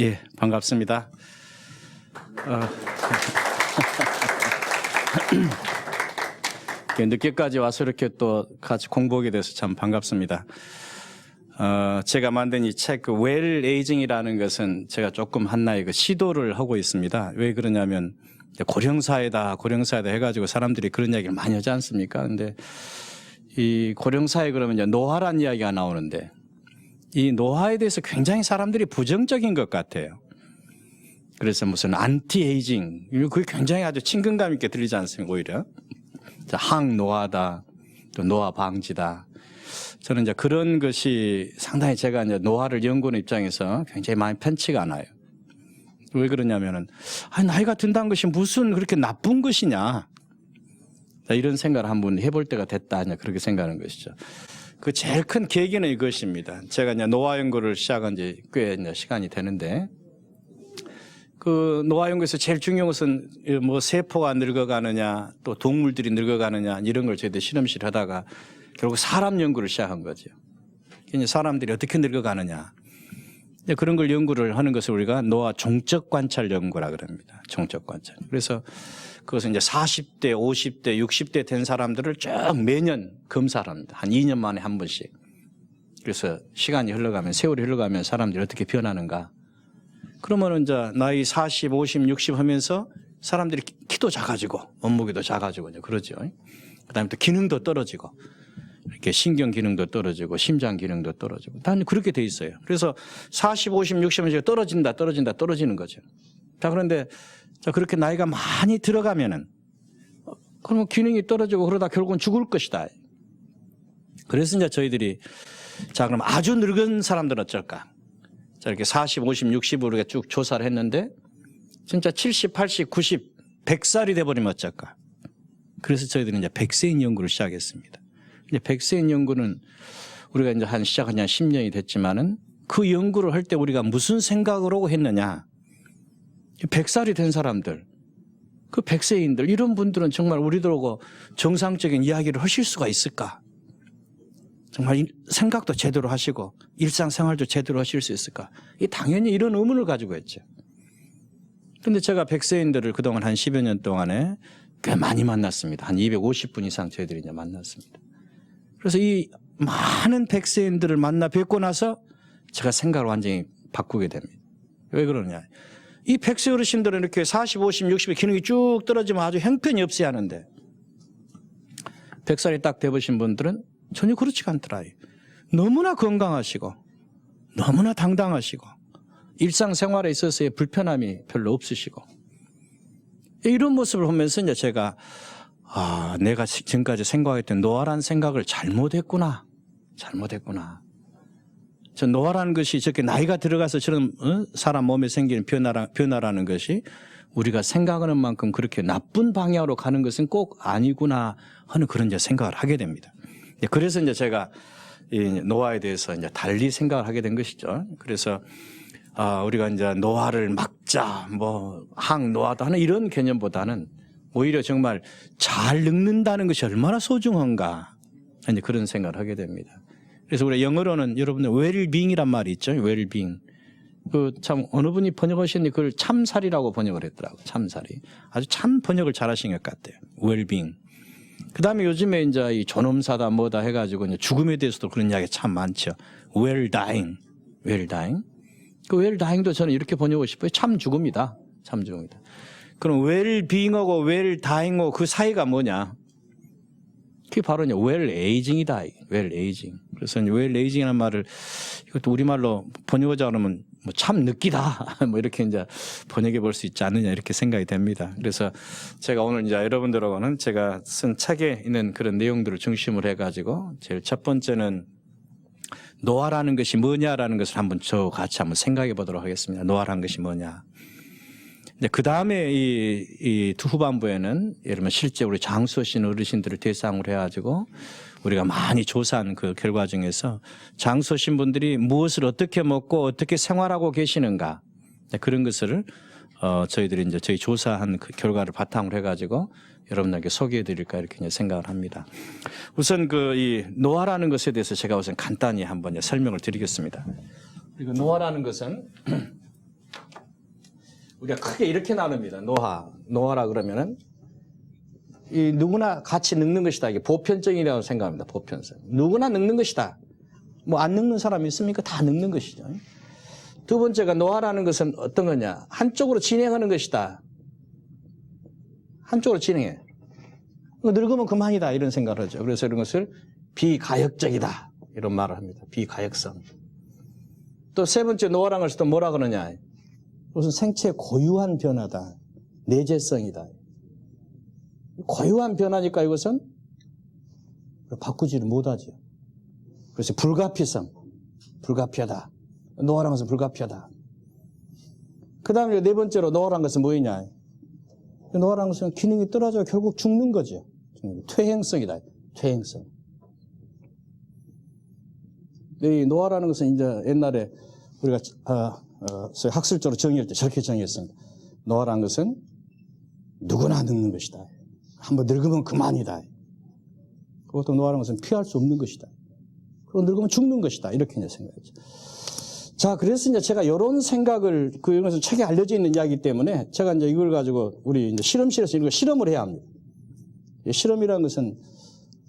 예, 반갑습니다. 늦게까지 와서 이렇게 또 같이 공부하게 돼서 참 반갑습니다. 제가 만든 이 책, 웰 에이징이라는 것은 제가 조금 한나의 그 시도를 하고 있습니다. 왜 그러냐면, 고령사회다 해가지고 사람들이 그런 이야기를 많이 하지 않습니까? 근데 이 고령사회 그러면 이제 노화란 이야기가 나오는데, 이 노화에 대해서 굉장히 사람들이 부정적인 것 같아요. 그래서 무슨 안티에이징, 그게 굉장히 아주 친근감 있게 들리지 않습니까, 오히려? 항노화다, 또 노화 방지다. 저는 이제 그런 것이 상당히 제가 이제 노화를 연구하는 입장에서 굉장히 많이 편치가 않아요. 왜 그러냐면은, 나이가 든다는 것이 무슨 그렇게 나쁜 것이냐. 이런 생각을 한번 해볼 때가 됐다, 그렇게 생각하는 것이죠. 그 제일 큰 계기는 이것입니다. 제가 이제 노화 연구를 시작한 지 꽤 이제 시간이 되는데, 그 노화 연구에서 제일 중요한 것은 뭐 세포가 늙어가느냐, 또 동물들이 늙어가느냐, 이런 걸 저희들 실험실 하다가 결국 사람 연구를 시작한 거죠. 이제 사람들이 어떻게 늙어가느냐. 그런 걸 연구를 하는 것을 우리가 노화 종적 관찰 연구라 그럽니다. 종적 관찰. 그래서 그것은 이제 40대, 50대, 60대 된 사람들을 쭉 매년 검사를 합니다. 한 2년 만에 한 번씩. 그래서 시간이 흘러가면, 세월이 흘러가면 사람들이 어떻게 변하는가. 그러면 이제 나이 40, 50, 60 하면서 사람들이 키도 작아지고, 몸무게도 작아지고, 이제 그러죠. 그 다음에 또 기능도 떨어지고, 이렇게 신경 기능도 떨어지고, 심장 기능도 떨어지고, 다 그렇게 돼 있어요. 그래서 40, 50, 60 하면 떨어지는 거죠. 자, 그런데 그렇게 나이가 많이 들어가면은, 그러면 기능이 떨어지고 그러다 결국은 죽을 것이다. 그래서 이제 저희들이, 자, 그럼 아주 늙은 사람들은 어쩔까? 자, 이렇게 40, 50, 60으로 우리가 쭉 조사를 했는데, 진짜 70, 80, 90, 100살이 돼버리면 어쩔까? 그래서 저희들은 이제 백세인 연구를 시작했습니다. 이제 백세인 연구는 우리가 이제 시작한 지 한 10년이 됐지만은 그 연구를 할 때 우리가 무슨 생각으로 했느냐? 100살이 된 사람들, 그 백세인들, 이런 분들은 정말 우리들하고 정상적인 이야기를 하실 수가 있을까? 정말 생각도 제대로 하시고 일상생활도 제대로 하실 수 있을까? 당연히 이런 의문을 가지고 했죠. 그런데 제가 백세인들을 그동안 한 10여 년 동안에 꽤 많이 만났습니다. 한 250분 이상 저희들이 이제 만났습니다. 그래서 이 많은 백세인들을 만나 뵙고 나서 제가 생각을 완전히 바꾸게 됩니다. 왜 그러냐? 이 백세 어르신들은 이렇게 40, 50, 60의 기능이 쭉 떨어지면 아주 형편이 없어야 하는데 100살이 딱 돼보신 분들은 전혀 그렇지가 않더라. 너무나 건강하시고 너무나 당당하시고 일상생활에 있어서의 불편함이 별로 없으시고 이런 모습을 보면서 이제 제가 내가 지금까지 생각했던 노화라는 생각을 잘못했구나. 저 노화라는 것이 저렇게 나이가 들어가서 저런 사람 몸에 생기는 변화라는 것이 우리가 생각하는 만큼 그렇게 나쁜 방향으로 가는 것은 꼭 아니구나 하는 그런 이제 생각을 하게 됩니다. 그래서 이제 제가 이 노화에 대해서 이제 달리 생각을 하게 된 것이죠. 그래서 우리가 이제 노화를 막자, 항노화다 하는 이런 개념보다는 오히려 정말 잘 늙는다는 것이 얼마나 소중한가 이제 그런 생각을 하게 됩니다. 그래서 우리 영어로는 여러분들 웰빙이란 말이 있죠. 웰빙. 그 참 어느 분이 번역하셨는데 그걸 참살이라고 번역을 했더라고요. 참살이. 아주 참 번역을 잘하신 것 같아요. 웰빙. 그 다음에 요즘에 이제 이 존엄사다 뭐다 해가지고 이제 죽음에 대해서도 그런 이야기 참 많죠. well dying. 그 well dying도 저는 이렇게 번역하고 싶어요. 참 죽음이다. 그럼 well being하고 well dying하고 그 사이가 뭐냐? 그게 바로 이제 well aging이다. well aging. 그래서 이제 well aging이라는 말을 이것도 우리말로 번역하자 그러면 참 늙기다. 이렇게 이제 번역해 볼 수 있지 않느냐 이렇게 생각이 됩니다. 그래서 제가 오늘 이제 여러분들하고는 제가 쓴 책에 있는 그런 내용들을 중심으로 해가지고 제일 첫 번째는 노화라는 것이 뭐냐라는 것을 한번 같이 한번 생각해 보도록 하겠습니다. 노화라는 것이 뭐냐. 그 다음에 이 후반부에는 예를 들면 실제 우리 장수하신 어르신들을 대상으로 해가지고 우리가 많이 조사한 그 결과 중에서 장수하신 분들이 무엇을 어떻게 먹고 어떻게 생활하고 계시는가 그런 것을 저희들이 이제 저희 조사한 그 결과를 바탕으로 해가지고 여러분들에게 소개해 드릴까 이렇게 생각을 합니다. 우선 이 노화라는 것에 대해서 제가 우선 간단히 한번 설명을 드리겠습니다. 그리고 노화라는 것은 우리가 크게 이렇게 나눕니다. 노화라 그러면은 이 누구나 같이 늙는 것이다. 이게 보편적이라고 생각합니다. 보편성. 누구나 늙는 것이다. 뭐 안 늙는 사람이 있습니까? 다 늙는 것이죠. 두 번째가 노화라는 것은 어떤 거냐? 한쪽으로 진행하는 것이다. 한쪽으로 진행해. 늙으면 그만이다. 이런 생각을 하죠. 그래서 이런 것을 비가역적이다. 이런 말을 합니다. 비가역성. 또 세 번째 노화라는 것을 또 뭐라 그러냐? 무슨 생체의 고유한 변화다. 내재성이다. 고유한 변화니까 이것은 바꾸지를 못하죠. 그래서 불가피성. 불가피하다. 노화라는 것은 불가피하다. 그 다음에 네 번째로 노화라는 것은 뭐냐? 노화라는 것은 기능이 떨어져 결국 죽는 거죠. 퇴행성이다. 퇴행성. 이 노화라는 것은 이제 옛날에 우리가 학술적으로 정의할 때 저렇게 정의했습니다. 노화라는 것은 누구나 늙는 것이다. 한번 늙으면 그만이다. 그것도 노화라는 것은 피할 수 없는 것이다. 그리고 늙으면 죽는 것이다. 이렇게 이제 생각했죠. 자, 그래서 이제 제가 이런 생각을, 이런 것은 책에 알려져 있는 이야기이기 때문에 제가 이제 이걸 가지고 우리 이제 실험실에서 이걸 실험을 해야 합니다. 실험이라는 것은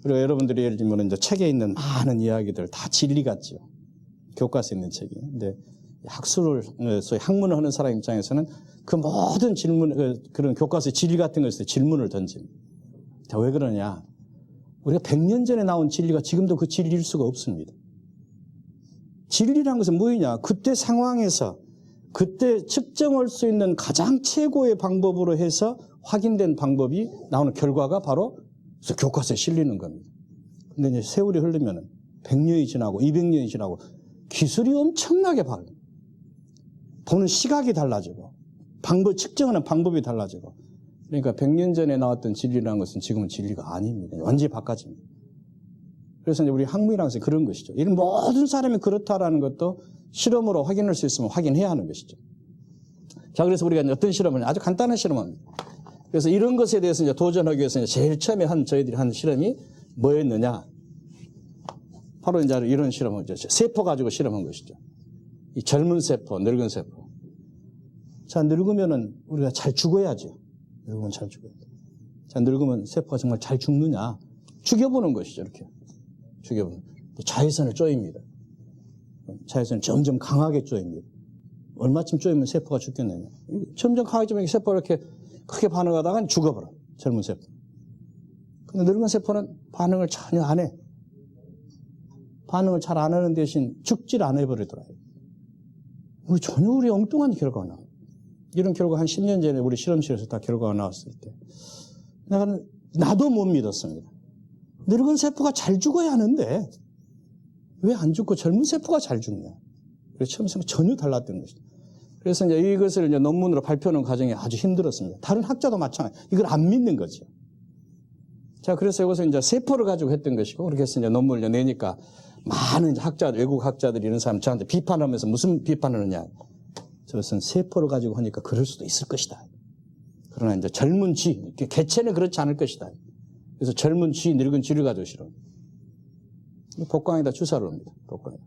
우리가 여러분들이 예를 들면 이제 책에 있는 많은 이야기들 다 진리 같죠. 교과서에 있는 책이. 근데 소위 학문을 하는 사람 입장에서는 그 모든 질문, 그런 교과서의 진리 같은 것에 질문을 던집니다. 자, 왜 그러냐? 우리가 100년 전에 나온 진리가 지금도 그 진리일 수가 없습니다. 진리라는 것은 뭐냐? 그때 상황에서 그때 측정할 수 있는 가장 최고의 방법으로 해서 확인된 방법이 나오는 결과가 바로 교과서에 실리는 겁니다. 근데 이제 세월이 흐르면 100년이 지나고 200년이 지나고 기술이 엄청나게 바뀌어요. 보는 시각이 달라지고 측정하는 방법이 달라지고 그러니까 100년 전에 나왔던 진리라는 것은 지금은 진리가 아닙니다. 완전히 바꿔집니다. 그래서 이제 우리 학문이라는 것은 그런 것이죠. 이런 모든 사람이 그렇다라는 것도 실험으로 확인할 수 있으면 확인해야 하는 것이죠. 자, 그래서 우리가 이제 어떤 실험을 아주 간단한 실험합니다. 그래서 이런 것에 대해서 이제 도전하기 위해서 이제 제일 처음에 저희들이 한 실험이 뭐였느냐? 바로 이제 이런 실험을 세포 가지고 실험한 것이죠. 이 젊은 세포, 늙은 세포. 자, 늙으면은 우리가 잘 죽어야죠. 늙으면 잘 죽어야 돼. 자, 늙으면 세포가 정말 잘 죽느냐? 죽여보는 것이죠, 이렇게. 죽여보는. 자외선을 쪼입니다. 자외선을 점점 강하게 쪼입니다. 얼마쯤 쪼이면 세포가 죽겠느냐? 점점 강하게 쪼이면 세포가 이렇게 크게 반응하다가 죽어버려. 젊은 세포. 근데 늙은 세포는 반응을 전혀 안 해. 반응을 잘 안 하는 대신 죽질 않아 버리더라고요. 전혀 우리 엉뚱한 결과가 나와요. 이런 결과 한 10년 전에 우리 실험실에서 다 결과가 나왔을 때 나도 못 믿었습니다. 늙은 세포가 잘 죽어야 하는데 왜 안 죽고 젊은 세포가 잘 죽냐. 그래서 처음 생각 전혀 달랐던 것이죠. 그래서 이제 이것을 이제 논문으로 발표하는 과정이 아주 힘들었습니다. 다른 학자도 마찬가지. 이걸 안 믿는 거죠. 자, 그래서 이것을 이제 세포를 가지고 했던 것이고, 그렇게 해서 이제 논문을 내니까 많은 학자들, 외국 학자들이 이런 사람 저한테 비판하면서 무슨 비판을 하냐. 저것은 세포를 가지고 하니까 그럴 수도 있을 것이다. 그러나 이제 젊은 쥐, 개체는 그렇지 않을 것이다. 그래서 젊은 쥐, 늙은 쥐를 가지고 실험. 복강에다 주사를 합니다. 복강에.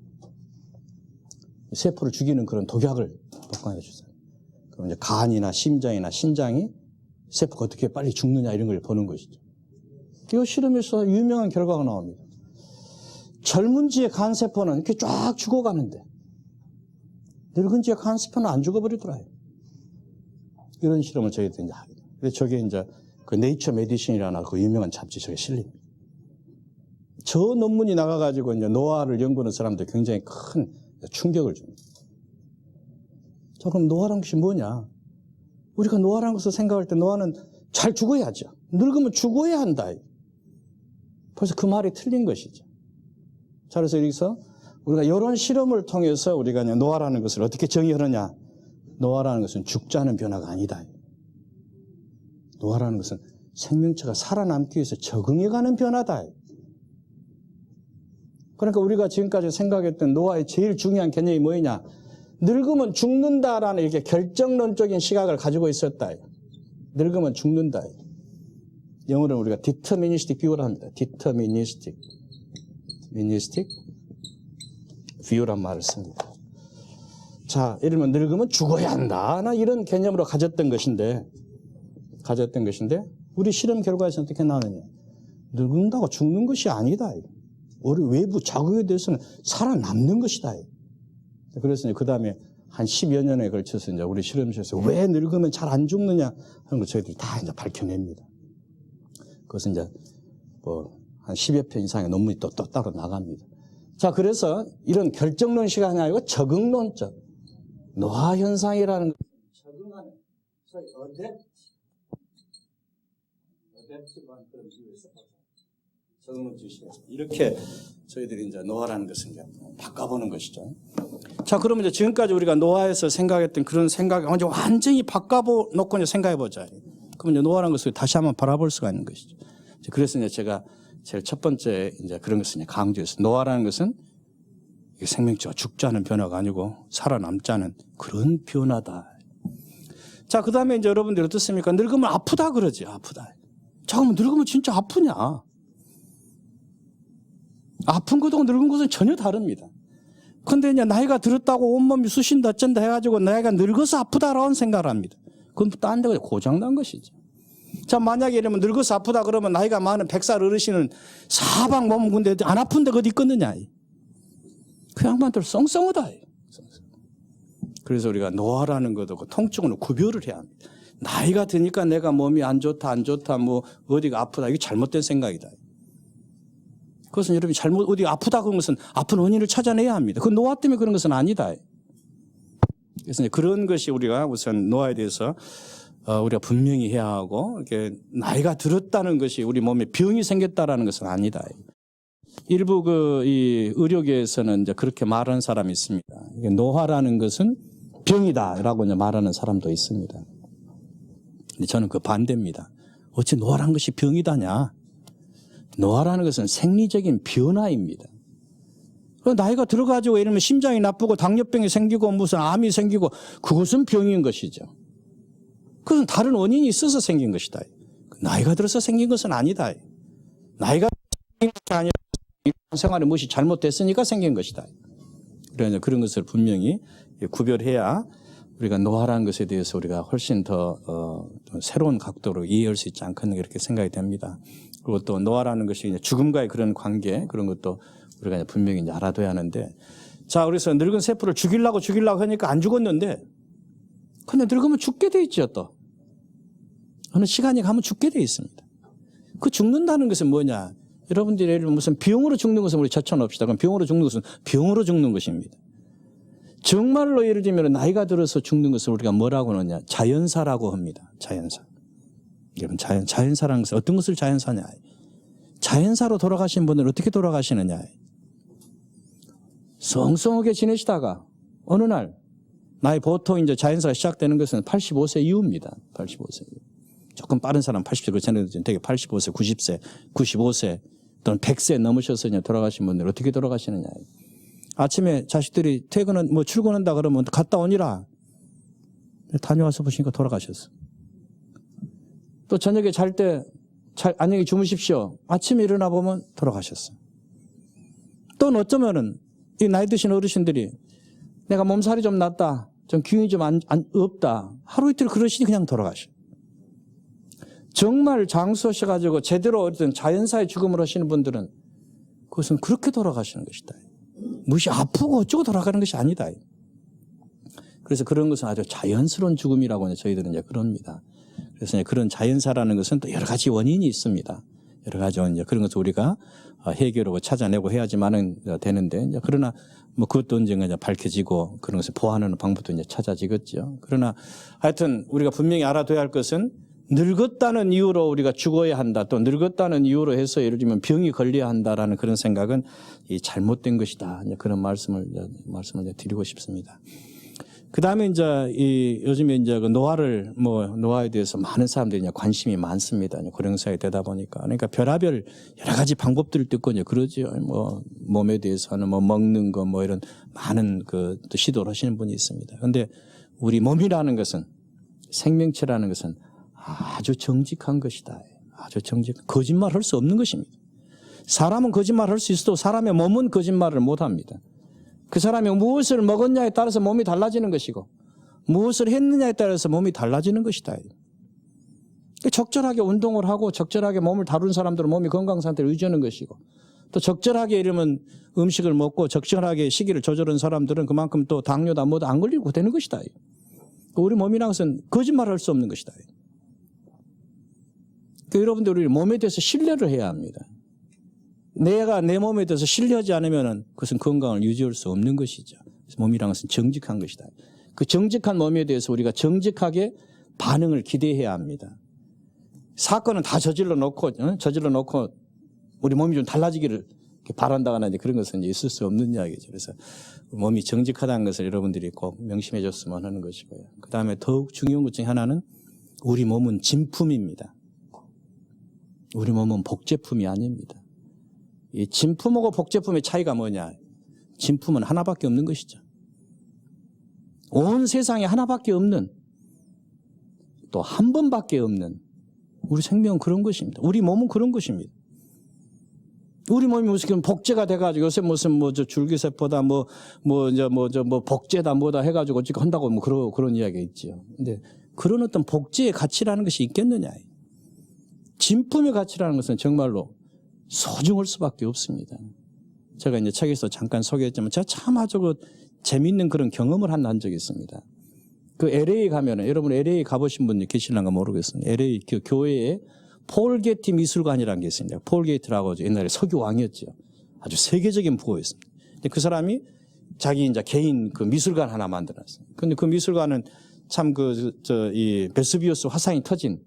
세포를 죽이는 그런 독약을 복강에다 주사를. 그럼 이제 간이나 심장이나 신장이 세포가 어떻게 빨리 죽느냐 이런 걸 보는 것이죠. 이 실험에서 유명한 결과가 나옵니다. 젊은 쥐의 간세포는 이렇게 쫙 죽어가는데 늙은 쥐의 간세포는 안 죽어버리더라고요. 이런 실험을 저희들이 이제 하게 돼요. 그래서 저게 이제 그 네이처 메디신이라는 그 유명한 잡지 저게 실립니다. 저 논문이 나가가지고 이제 노화를 연구하는 사람들 굉장히 큰 충격을 줍니다. 자, 그럼 노화라는 것이 뭐냐? 우리가 노화라는 것을 생각할 때 노화는 잘 죽어야죠. 늙으면 죽어야 한다. 벌써 그 말이 틀린 것이죠. 자, 그래서 여기서 우리가 이런 실험을 통해서 우리가 노화라는 것을 어떻게 정의하느냐? 노화라는 것은 죽지 않은 변화가 아니다. 노화라는 것은 생명체가 살아남기 위해서 적응해가는 변화다. 그러니까 우리가 지금까지 생각했던 노화의 제일 중요한 개념이 뭐냐? 늙으면 죽는다라는 이렇게 결정론적인 시각을 가지고 있었다. 늙으면 죽는다. 영어로는 우리가 deterministic view를 합니다. deterministic view란 말을 씁니다. 자, 이러면 늙으면 죽어야 한다. 나 이런 개념으로 가졌던 것인데, 우리 실험 결과에서 어떻게 나오느냐. 늙는다고 죽는 것이 아니다. 우리 외부 자극에 대해서는 살아남는 것이다. 그래서 그 다음에 한 10여 년에 걸쳐서 이제 우리 실험실에서 왜 늙으면 잘 안 죽느냐 하는 걸 저희들이 다 이제 밝혀냅니다. 그것은 이제 한 10여 편 이상의 논문이 또 따로 나갑니다. 자, 그래서 이런 결정론 시간이 아니고 적응론적 노화 현상이라는 적응하는 소위 어댑티브한 그런 이유에서 적응론 주시에서 이렇게 저희들이 이제 노화라는 것을 이제 바꿔보는 것이죠. 자, 그러면 이제 지금까지 우리가 노화에서 생각했던 그런 생각을 완전히 바꿔놓고 이제 생각해보자. 그러면 이제 노화라는 것을 다시 한번 바라볼 수가 있는 것이죠. 그래서 이제 제가 제일 첫 번째 이제 그런 것을 이제 강조했어요. 노화라는 것은 생명체가 죽지 않은 변화가 아니고 살아남지 않은 그런 변화다. 자, 그 다음에 이제 여러분들 어떻습니까? 늙으면 아프다 그러지, 아프다. 잠깐만, 늙으면 진짜 아프냐? 아픈 것하고 늙은 것은 전혀 다릅니다. 근데 이제 나이가 들었다고 온몸이 쑤신다, 어쩐다 해가지고 나이가 늙어서 아프다라는 생각을 합니다. 그건 딴 데가 고장난 것이죠. 자, 만약에 이러면 늙어서 아프다 그러면 나이가 많은 100살 어르신은 사방 몸 근데 안 아픈데 어디 있겠느냐. 그 양반들 썽썽하다. 그래서 우리가 노화라는 것하고 통증으로 구별을 해야 합니다. 나이가 드니까 내가 몸이 안 좋다, 뭐 어디가 아프다. 이게 잘못된 생각이다. 그것은 여러분이 어디가 아프다 그런 것은 아픈 원인을 찾아내야 합니다. 그 노화 때문에 그런 것은 아니다. 그래서 이제 그런 것이 우리가 우선 노화에 대해서 우리가 분명히 해야 하고, 이렇게 나이가 들었다는 것이 우리 몸에 병이 생겼다라는 것은 아니다. 일부 이 의료계에서는 이제 그렇게 말하는 사람이 있습니다. 노화라는 것은 병이다라고 이제 말하는 사람도 있습니다. 근데 저는 그 반대입니다. 어찌 노화라는 것이 병이다냐? 노화라는 것은 생리적인 변화입니다. 나이가 들어가지고 이러면 심장이 나쁘고 당뇨병이 생기고 무슨 암이 생기고 그것은 병인 것이죠. 그것은 다른 원인이 있어서 생긴 것이다. 나이가 들어서 생긴 것은 아니다. 나이가 생긴 것이 아니라 생활에 무엇이 잘못됐으니까 생긴 것이다. 그래서 그런 것을 분명히 구별해야 우리가 노화라는 것에 대해서 우리가 훨씬 더 새로운 각도로 이해할 수 있지 않겠나 이렇게 생각이 됩니다. 그리고 또 노화라는 것이 이제 죽음과의 그런 관계 그런 것도 우리가 분명히 이제 알아둬야 하는데, 자, 그래서 늙은 세포를 죽이려고 하니까 안 죽었는데, 근데 늙으면 죽게 돼 있죠, 또. 어느 시간이 가면 죽게 돼 있습니다. 그 죽는다는 것은 뭐냐? 여러분들이 예를 들면 무슨 병으로 죽는 것은 우리 제쳐놓읍시다. 그럼 병으로 죽는 것은 병으로 죽는 것입니다. 정말로 예를 들면 나이가 들어서 죽는 것을 우리가 뭐라고 하느냐? 자연사라고 합니다. 자연사. 여러분, 자연사라는 것은 어떤 것을 자연사냐? 자연사로 돌아가신 분들은 어떻게 돌아가시느냐? 성성하게 지내시다가 어느 날 나이 보통 이제 자연사가 시작되는 것은 85세 이후입니다. 85세 이후. 조금 빠른 사람 80세, 그 전에는 되게 85세, 90세, 95세 또는 100세 넘으셔서 이제 돌아가신 분들 어떻게 돌아가시느냐. 아침에 자식들이 퇴근은 뭐 출근한다 그러면 갔다 오니라. 다녀와서 보시니까 돌아가셨어. 또 저녁에 잘 때 안녕히 주무십시오. 아침에 일어나 보면 돌아가셨어. 또는 어쩌면은 이 나이 드신 어르신들이 내가 몸살이 좀 났다. 좀 기운이 좀 없다. 하루 이틀 그러시니 그냥 돌아가셔. 정말 장수하셔가지고 제대로 어떤 자연사의 죽음을 하시는 분들은 그것은 그렇게 돌아가시는 것이다. 무엇이 아프고 어쩌고 돌아가는 것이 아니다. 그래서 그런 것은 아주 자연스러운 죽음이라고 저희들은 이제 그럽니다. 그래서 이제 그런 자연사라는 것은 또 여러 가지 원인이 있습니다. 여러 가지 이제 그런 것을 우리가 해결하고 찾아내고 해야지만은 되는데, 이제 그러나 뭐 그것도 언젠가 이제 밝혀지고 그런 것을 보완하는 방법도 이제 찾아지겠죠. 그러나 하여튼 우리가 분명히 알아둬야 할 것은 늙었다는 이유로 우리가 죽어야 한다. 또 늙었다는 이유로 해서 예를 들면 병이 걸려야 한다라는 그런 생각은 이 잘못된 것이다. 이제 그런 말씀을 이제 드리고 싶습니다. 그 다음에 이제 요즘에 이제 그 노화에 대해서 많은 사람들이 이제 관심이 많습니다. 고령사에 되다 보니까. 그러니까 별의별 여러 가지 방법들을 듣고 이제 그러죠. 뭐 몸에 대해서는 뭐 먹는 거 뭐 이런 많은 또 시도를 하시는 분이 있습니다. 그런데 우리 몸이라는 것은, 생명체라는 것은 아주 정직한 것이다. 아주 거짓말 할 수 없는 것입니다. 사람은 거짓말 할 수 있어도 사람의 몸은 거짓말을 못 합니다. 그 사람이 무엇을 먹었냐에 따라서 몸이 달라지는 것이고 무엇을 했느냐에 따라서 몸이 달라지는 것이다. 적절하게 운동을 하고 적절하게 몸을 다루는 사람들은 몸이 건강 상태를 유지하는 것이고 또 적절하게 이러면 음식을 먹고 적절하게 식이를 조절하는 사람들은 그만큼 또 당뇨다 뭐다 안 걸리고 되는 것이다. 우리 몸이란 것은 거짓말할 수 없는 것이다. 여러분들 우리 몸에 대해서 신뢰를 해야 합니다. 내가 내 몸에 대해서 신뢰하지 않으면 그것은 건강을 유지할 수 없는 것이죠. 몸이란 것은 정직한 것이다. 그 정직한 몸에 대해서 우리가 정직하게 반응을 기대해야 합니다. 사건은 다 저질러 놓고 우리 몸이 좀 달라지기를 바란다거나 그런 것은 있을 수 없는 이야기죠. 그래서 몸이 정직하다는 것을 여러분들이 꼭 명심해 줬으면 하는 것이고요. 그 다음에 더욱 중요한 것 중에 하나는 우리 몸은 진품입니다. 우리 몸은 복제품이 아닙니다. 이 진품하고 복제품의 차이가 뭐냐? 진품은 하나밖에 없는 것이죠. 온 세상에 하나밖에 없는 또 한 번밖에 없는 우리 생명은 그런 것입니다. 우리 몸은 그런 것입니다. 우리 몸이 무슨 복제가 돼가지고 요새 무슨 줄기세포다 복제다 뭐다 해가지고 어찌 한다고 그런 이야기가 있죠. 근데 그런 어떤 복제의 가치라는 것이 있겠느냐? 진품의 가치라는 것은 정말로 소중할 수밖에 없습니다. 제가 이제 책에서 잠깐 소개했지만 제가 참 아주 재미있는 그런 경험을 한 적이 있습니다. 그 LA 가면은 여러분 LA 가보신 분 계실런가 모르겠습니다. LA 그 교회에 폴 게티 미술관이라는 게 있습니다. 폴 게이트라고 옛날에 석유 왕이었죠. 아주 세계적인 부호였습니다. 근데 그 사람이 자기 이제 개인 그 미술관 하나 만들었어요. 근데 그 미술관은 참 이 베스비우스 화상이 터진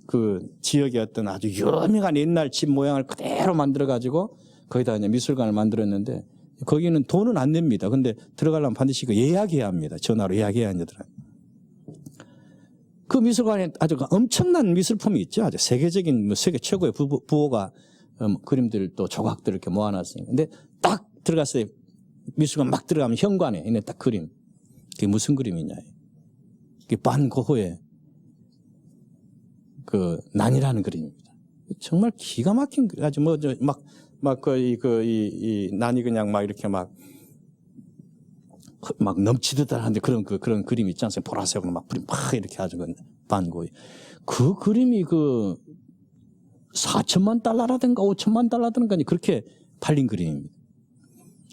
그 지역의 어떤 아주 유명한 옛날 집 모양을 그대로 만들어가지고 거기다 이제 미술관을 만들었는데 거기는 돈은 안 냅니다. 근데 들어가려면 반드시 예약해야 합니다. 전화로 예약해야 하더라고요. 그 미술관에 아주 엄청난 미술품이 있죠. 아주 세계적인 세계 최고의 부호가 그림들 또 조각들 이렇게 모아놨어요. 근데 딱 들어갔어요. 미술관 막 들어가면 현관에 있는 딱 그림. 그게 무슨 그림이냐? 그게 반 고흐의 그 난이라는 그림입니다. 정말 기가 막힌 아주 이 난이 그냥 막 이렇게 막 넘치듯 하는데 그런 그림 있지 않습니까? 보라색으로 막 불이 막 이렇게 아주 반고이. 그 그림이 4천만 달러라든가 5천만 달러라든가 그렇게 팔린 그림입니다.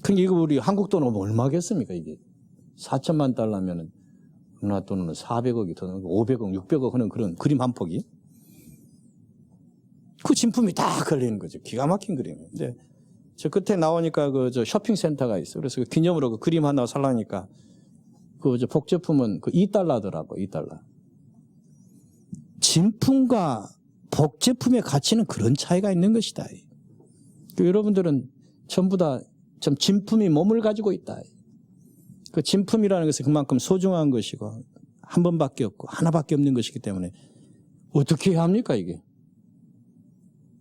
그러니까 이거 우리 한국 돈으로 얼마겠습니까, 이게? 4천만 달러면은 우리나라 돈으로 400억이 더 넘고 500억, 600억 하는 그런 그림 한 폭이. 그 진품이 다 걸리는 거죠. 기가 막힌 그림이에요. 근데 저 끝에 나오니까 저 쇼핑센터가 있어요. 그래서 그 기념으로 그 그림 하나 살라니까 저 복제품은 $2더라고요. $2. 진품과 복제품의 가치는 그런 차이가 있는 것이다. 여러분들은 전부 다 좀 진품이 몸을 가지고 있다. 그 진품이라는 것은 그만큼 소중한 것이고 한 번밖에 없고 하나밖에 없는 것이기 때문에 어떻게 해야 합니까, 이게?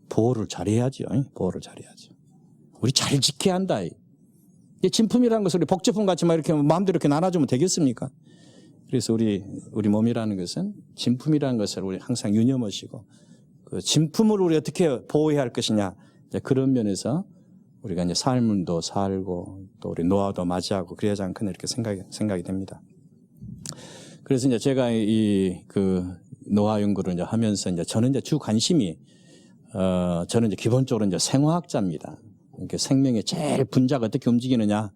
보호를 잘해야죠. 보호를 잘해야죠. 우리 잘 지켜야 한다. 진품이라는 것을 우리 복제품 같이 막 이렇게 마음대로 이렇게 나눠주면 되겠습니까? 그래서 우리 몸이라는 것은 진품이라는 것을 우리 항상 유념하시고 그 진품을 우리 어떻게 보호해야 할 것이냐. 그런 면에서 우리가 이제 삶도 살고 또 우리 노화도 맞이하고 그래야지 않겠나 이렇게 생각이 됩니다. 그래서 이제 제가 그 노화 연구를 이제 하면서 이제 저는 이제 주 관심이 저는 이제 기본적으로 이제 생화학자입니다. 그러니까 생명의 제일 분자가 어떻게 움직이느냐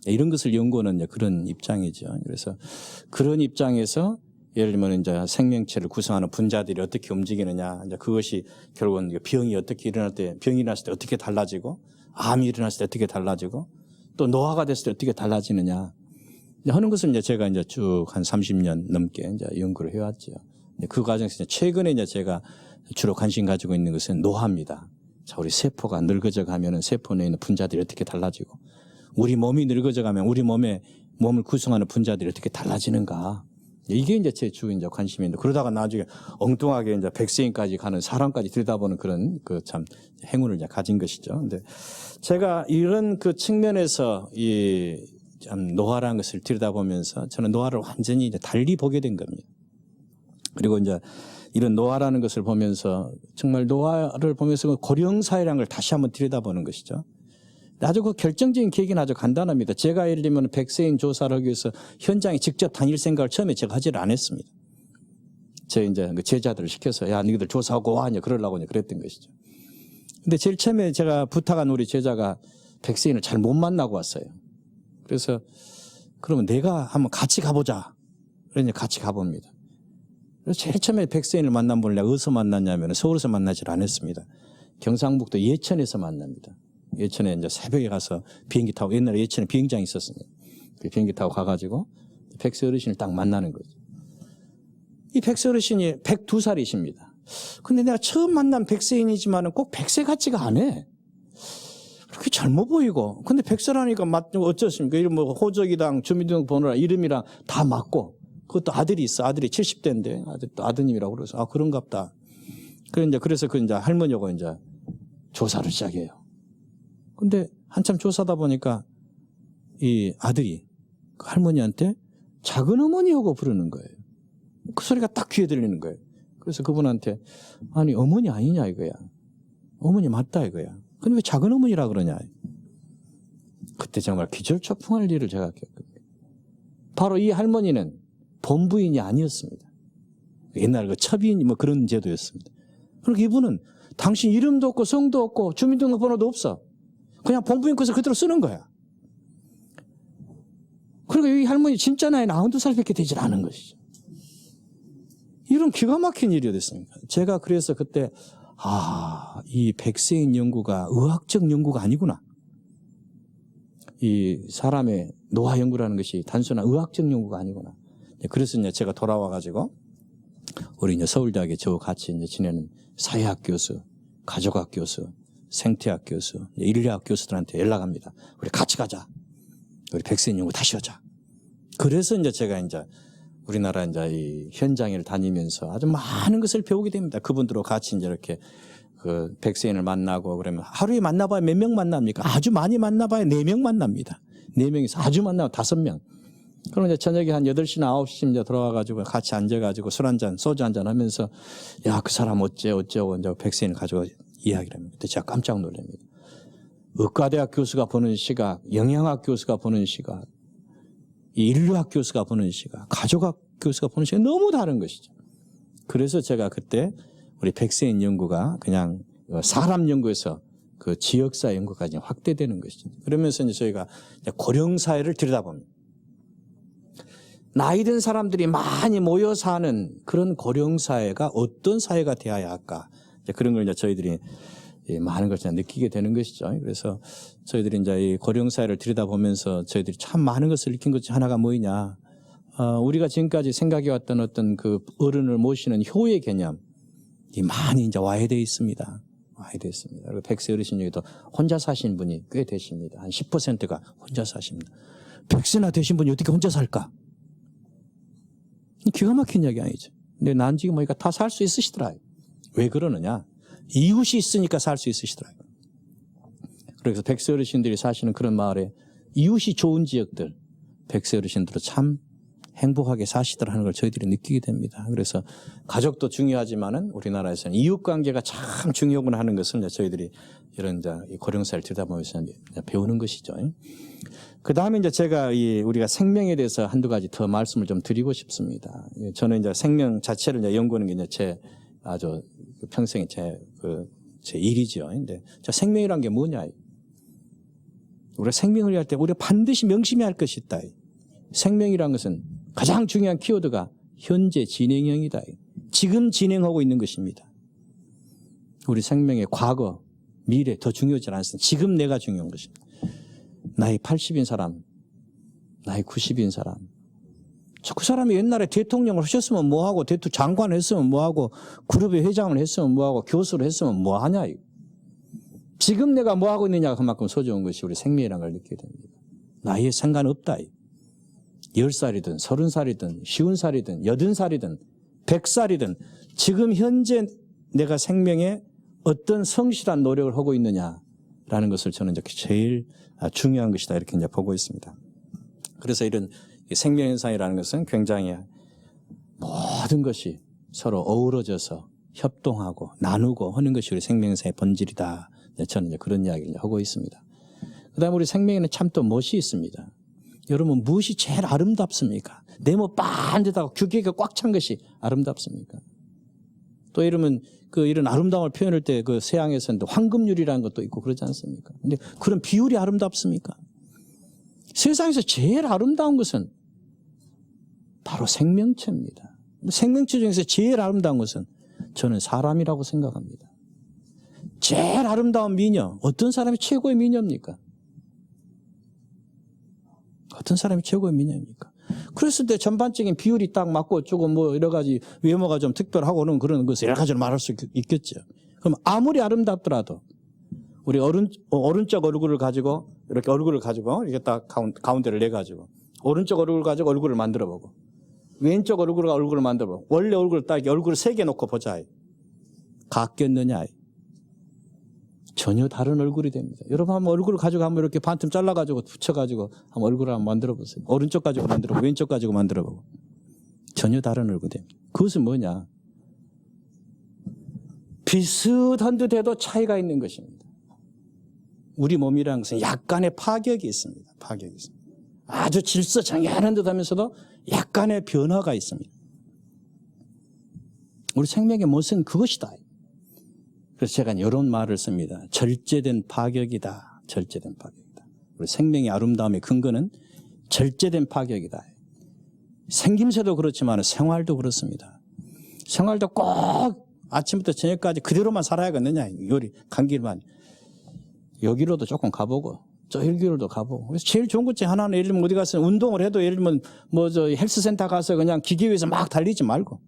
이런 것을 연구하는 이제 그런 입장이죠. 그래서 그런 입장에서 예를 들면 이제 생명체를 구성하는 분자들이 어떻게 움직이느냐, 이제 그것이 결국은 병이 어떻게 병이 일어났을 때 어떻게 달라지고, 암이 일어났을 때 어떻게 달라지고, 또 노화가 됐을 때 어떻게 달라지느냐 하는 것을 이제 제가 이제 쭉 한 30년 넘게 이제 연구를 해왔죠. 그 과정에서 이제 최근에 이제 제가 주로 관심 가지고 있는 것은 노화입니다. 자, 우리 세포가 늙어져 가면은 세포 내에 있는 분자들이 어떻게 달라지고, 우리 몸이 늙어져 가면 우리 몸을 구성하는 분자들이 어떻게 달라지는가. 이게 이제 제 주 이제 관심인데, 그러다가 나중에 엉뚱하게 이제 백세인까지 가는 사람까지 들여다보는 그런 참 행운을 이제 가진 것이죠. 근데 제가 이런 그 측면에서 참 노화라는 것을 들여다보면서 저는 노화를 완전히 이제 달리 보게 된 겁니다. 그리고 이제 이런 노화라는 것을 보면서 정말 노화를 보면서 고령사회라는 걸 다시 한번 들여다보는 것이죠. 아주 그 결정적인 계기는 아주 간단합니다. 제가 예를 들면 백세인 조사를 하기 위해서 현장에 직접 다닐 생각을 처음에 제가 하지를 않았습니다. 제 이제 그 제자들을 시켜서 야, 너희들 조사하고 와, 이제 그러려고 이제 그랬던 것이죠. 근데 제일 처음에 제가 부탁한 우리 제자가 백세인을 잘 못 만나고 왔어요. 그래서 그러면 내가 한번 같이 가보자. 그래서 같이 가봅니다. 그래서 제일 처음에 백세인을 만난 분을 내가 어디서 만났냐면 서울에서 만나질 않았습니다. 경상북도 예천에서 만납니다. 예천에 이제 새벽에 가서 비행기 타고, 옛날에 예천에 비행장이 있었습니다. 그 비행기 타고 가가지고 백세 어르신을 딱 만나는 거죠. 이 백세 어르신이 102살이십니다. 근데 내가 처음 만난 백세인이지만은 꼭 백세 같지가 않아. 그렇게 젊어 보이고. 근데 백세라니까 어쩌십니까? 이름 뭐 호적이랑 주민등록번호랑 이름이랑 다 맞고. 그것도 아들이 있어. 아들이 70대인데 아드님이라고 그래서 그런갑다. 그래서 그 이제 할머니하고 이제 조사를 시작해요. 근데 한참 조사하다 보니까 이 아들이 그 할머니한테 작은 어머니하고 부르는 거예요. 그 소리가 딱 귀에 들리는 거예요. 그래서 그분한테 아니 어머니 아니냐 이거야. 어머니 맞다 이거야. 근데 왜 작은 어머니라 그러냐. 그때 정말 기절초풍할 일을 제가 겪었거든요. 바로 이 할머니는 본부인이 아니었습니다. 옛날 그 첩인 뭐 그런 제도였습니다. 그리고 이분은 당신 이름도 없고 성도 없고 주민등록번호도 없어. 그냥 본부인 것을 그대로 쓰는 거야. 그리고 이 할머니 진짜 나이는 92살밖에 되질 않은 것이죠. 이런 기가 막힌 일이 됐습니다. 제가 그래서 그때 이 백세인 연구가 의학적 연구가 아니구나. 이 사람의 노화 연구라는 것이 단순한 의학적 연구가 아니구나. 그래서 이제 제가 돌아와가지고 우리 이제 서울대학에 저 같이 이제 지내는 사회학 교수, 가족학 교수, 생태학 교수, 인류학 교수들한테 연락합니다. 우리 같이 가자. 우리 백세인 연구 다시 하자. 그래서 이제 제가 이제 우리나라 이제 이 현장을 다니면서 아주 많은 것을 배우게 됩니다. 그분들과 같이 이제 이렇게 그 백세인을 만나고 그러면 하루에 만나봐야 몇 명 만납니까? 아주 많이 만나봐야 4명 만납니다. 4명에서 아주 만나면 5명. 그럼 이제 저녁에 한 8시나 9시쯤 이제 들어와가지고 같이 앉아가지고 술 한잔, 소주 한잔 하면서 야, 그 사람 어쩌고 이제 백세인을 가지고 이야기를 합니다. 그때 제가 깜짝 놀랍니다. 의과대학 교수가 보는 시각, 영양학 교수가 보는 시각, 인류학 교수가 보는 시각, 가족학 교수가 보는 시각 너무 다른 것이죠. 그래서 제가 그때 우리 백세인 연구가 그냥 사람 연구에서 그 지역사 연구까지 확대되는 것이죠. 그러면서 이제 저희가 고령사회를 들여다봅니다. 나이 든 사람들이 많이 모여 사는 그런 고령사회가 어떤 사회가 되어야 할까. 그런 걸 이제 저희들이 많은 걸 느끼게 되는 것이죠. 그래서 저희들이 이제 이 고령사회를 들여다보면서 저희들이 참 많은 것을 느낀 것 중 하나가 뭐냐. 우리가 지금까지 생각해왔던 어떤 그 어른을 모시는 효의 개념이 많이 이제 와해되어 있습니다. 와해되어 있습니다. 그리고 백세 어르신 중에도 혼자 사신 분이 꽤 되십니다. 한 10%가 혼자 사십니다. 백세나 되신 분이 어떻게 혼자 살까? 기가 막힌 이야기 아니죠. 근데 난 지금 보니까 다 살 수 있으시더라. 왜 그러느냐? 이웃이 있으니까 살 수 있으시더라. 그래서 백세 어르신들이 사시는 그런 마을에 이웃이 좋은 지역들, 백세 어르신들은 참 행복하게 사시더라 하는 걸 저희들이 느끼게 됩니다. 그래서 가족도 중요하지만은 우리나라에서는 이웃 관계가 참 중요하구나 하는 것을 이제 저희들이 이런 이제 고령사를 들여다보면서 이제 배우는 것이죠. 그 다음에 이제 제가 우리가 생명에 대해서 한두 가지 더 말씀을 좀 드리고 싶습니다. 저는 이제 생명 자체를 이제 연구하는 게 이제 제 아주 평생의 제 일이죠. 근데 생명이란 게 뭐냐? 우리가 생명을 할 때 우리가 반드시 명심해야 할 것이 있다. 생명이란 것은 가장 중요한 키워드가 현재 진행형이다. 지금 진행하고 있는 것입니다. 우리 생명의 과거, 미래 더 중요하지 않습니다. 지금 내가 중요한 것입니다. 나이 80인 사람, 나이 90인 사람. 그 사람이 옛날에 대통령을 하셨으면 뭐하고, 장관을 했으면 뭐하고, 그룹의 회장을 했으면 뭐하고, 교수를 했으면 뭐하냐. 지금 내가 뭐하고 있느냐가 그만큼 소중한 것이 우리 생명이라는 걸 느끼게 됩니다. 나이에 상관없다. 10살이든 30살이든 50살이든 80살이든 100살이든 지금 현재 내가 생명에 어떤 성실한 노력을 하고 있느냐라는 것을 저는 이제 제일 중요한 것이다 이렇게 이제 보고 있습니다. 그래서 이런 생명현상이라는 것은 굉장히 모든 것이 서로 어우러져서 협동하고 나누고 하는 것이 우리 생명현상의 본질이다. 저는 이제 그런 이야기를 하고 있습니다. 그다음에 우리 생명에는 참 또 멋이 있습니다. 여러분 무엇이 제일 아름답습니까? 네모 반듯하고 규격이 꽉 찬 것이 아름답습니까? 또 이러면 이런 아름다움을 표현할 때 그 서양에서는 황금률이라는 것도 있고 그러지 않습니까? 근데 그런 비율이 아름답습니까? 세상에서 제일 아름다운 것은 바로 생명체입니다. 생명체 중에서 제일 아름다운 것은 저는 사람이라고 생각합니다. 제일 아름다운 미녀, 어떤 사람이 최고의 미녀입니까? 어떤 사람이 최고의 미녀입니까? 그랬을 때 전반적인 비율이 딱 맞고 조금 뭐 여러 가지 외모가 좀 특별하고는 그런 것을 여러 가지로 말할 수 있겠죠. 그럼 아무리 아름답더라도 우리 오른쪽 얼굴을 가지고 이렇게 딱 가운데를 내가지고 오른쪽 얼굴을 가지고 얼굴을 만들어보고 왼쪽 얼굴을 만들어보고 원래 얼굴을 딱 얼굴을 3개 놓고 보자. 같겠느냐? 전혀 다른 얼굴이 됩니다. 여러분 한번 얼굴을 가지고 한번 이렇게 반틈 잘라가지고 붙여가지고 한번 얼굴을 한번 만들어보세요. 오른쪽 가지고 만들어보고 왼쪽 가지고 만들어보고 전혀 다른 얼굴이 됩니다. 그것은 뭐냐? 비슷한 듯해도 차이가 있는 것입니다. 우리 몸이라는 것은 약간의 파격이 있습니다. 파격이 있습니다. 아주 질서정연한 듯 하면서도 약간의 변화가 있습니다. 우리 생명의 모습은 그것이다. 그래서 제가 이런 말을 씁니다. 절제된 파격이다. 절제된 파격이다. 우리 생명의 아름다움의 근거는 절제된 파격이다. 생김새도 그렇지만 생활도 그렇습니다. 생활도 꼭 아침부터 저녁까지 그대로만 살아야겠느냐. 요리, 간 길만. 여기로도 조금 가보고, 여기로도 가보고. 그래서 제일 좋은 것 중에 하나는 예를 들면 어디 가서 운동을 해도 예를 들면 헬스센터 가서 그냥 기계 위에서 막 달리지 말고.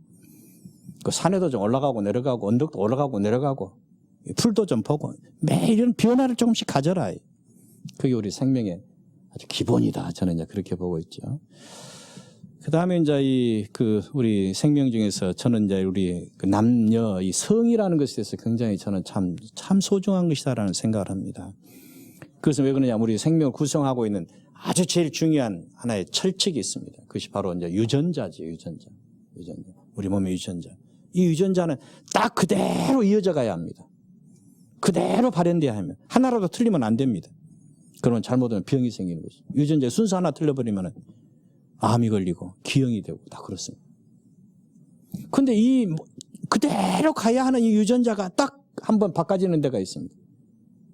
그 산에도 좀 올라가고 내려가고 언덕도 올라가고 내려가고 풀도 좀 보고 매일 이런 변화를 조금씩 가져라. 그게 우리 생명의 아주 기본이다. 저는 이제 그렇게 보고 있죠. 그 다음에 이제 우리 생명 중에서 저는 이제 우리 남녀 이 성이라는 것에 대해서 굉장히 저는 참 소중한 것이다라는 생각을 합니다. 그것은 왜 그러냐? 우리 생명을 구성하고 있는 아주 제일 중요한 하나의 철칙이 있습니다. 그것이 바로 이제 유전자지, 유전자. 우리 몸의 유전자. 이 유전자는 딱 그대로 이어져 가야 합니다. 그대로 발현돼야 합니다. 하나라도 틀리면 안 됩니다. 그러면 잘못하면 병이 생기는 것이죠. 유전자의 순서 하나 틀려버리면 암이 걸리고 기형이 되고 다 그렇습니다. 근데 그대로 가야 하는 이 유전자가 딱 한번 바꿔지는 데가 있습니다.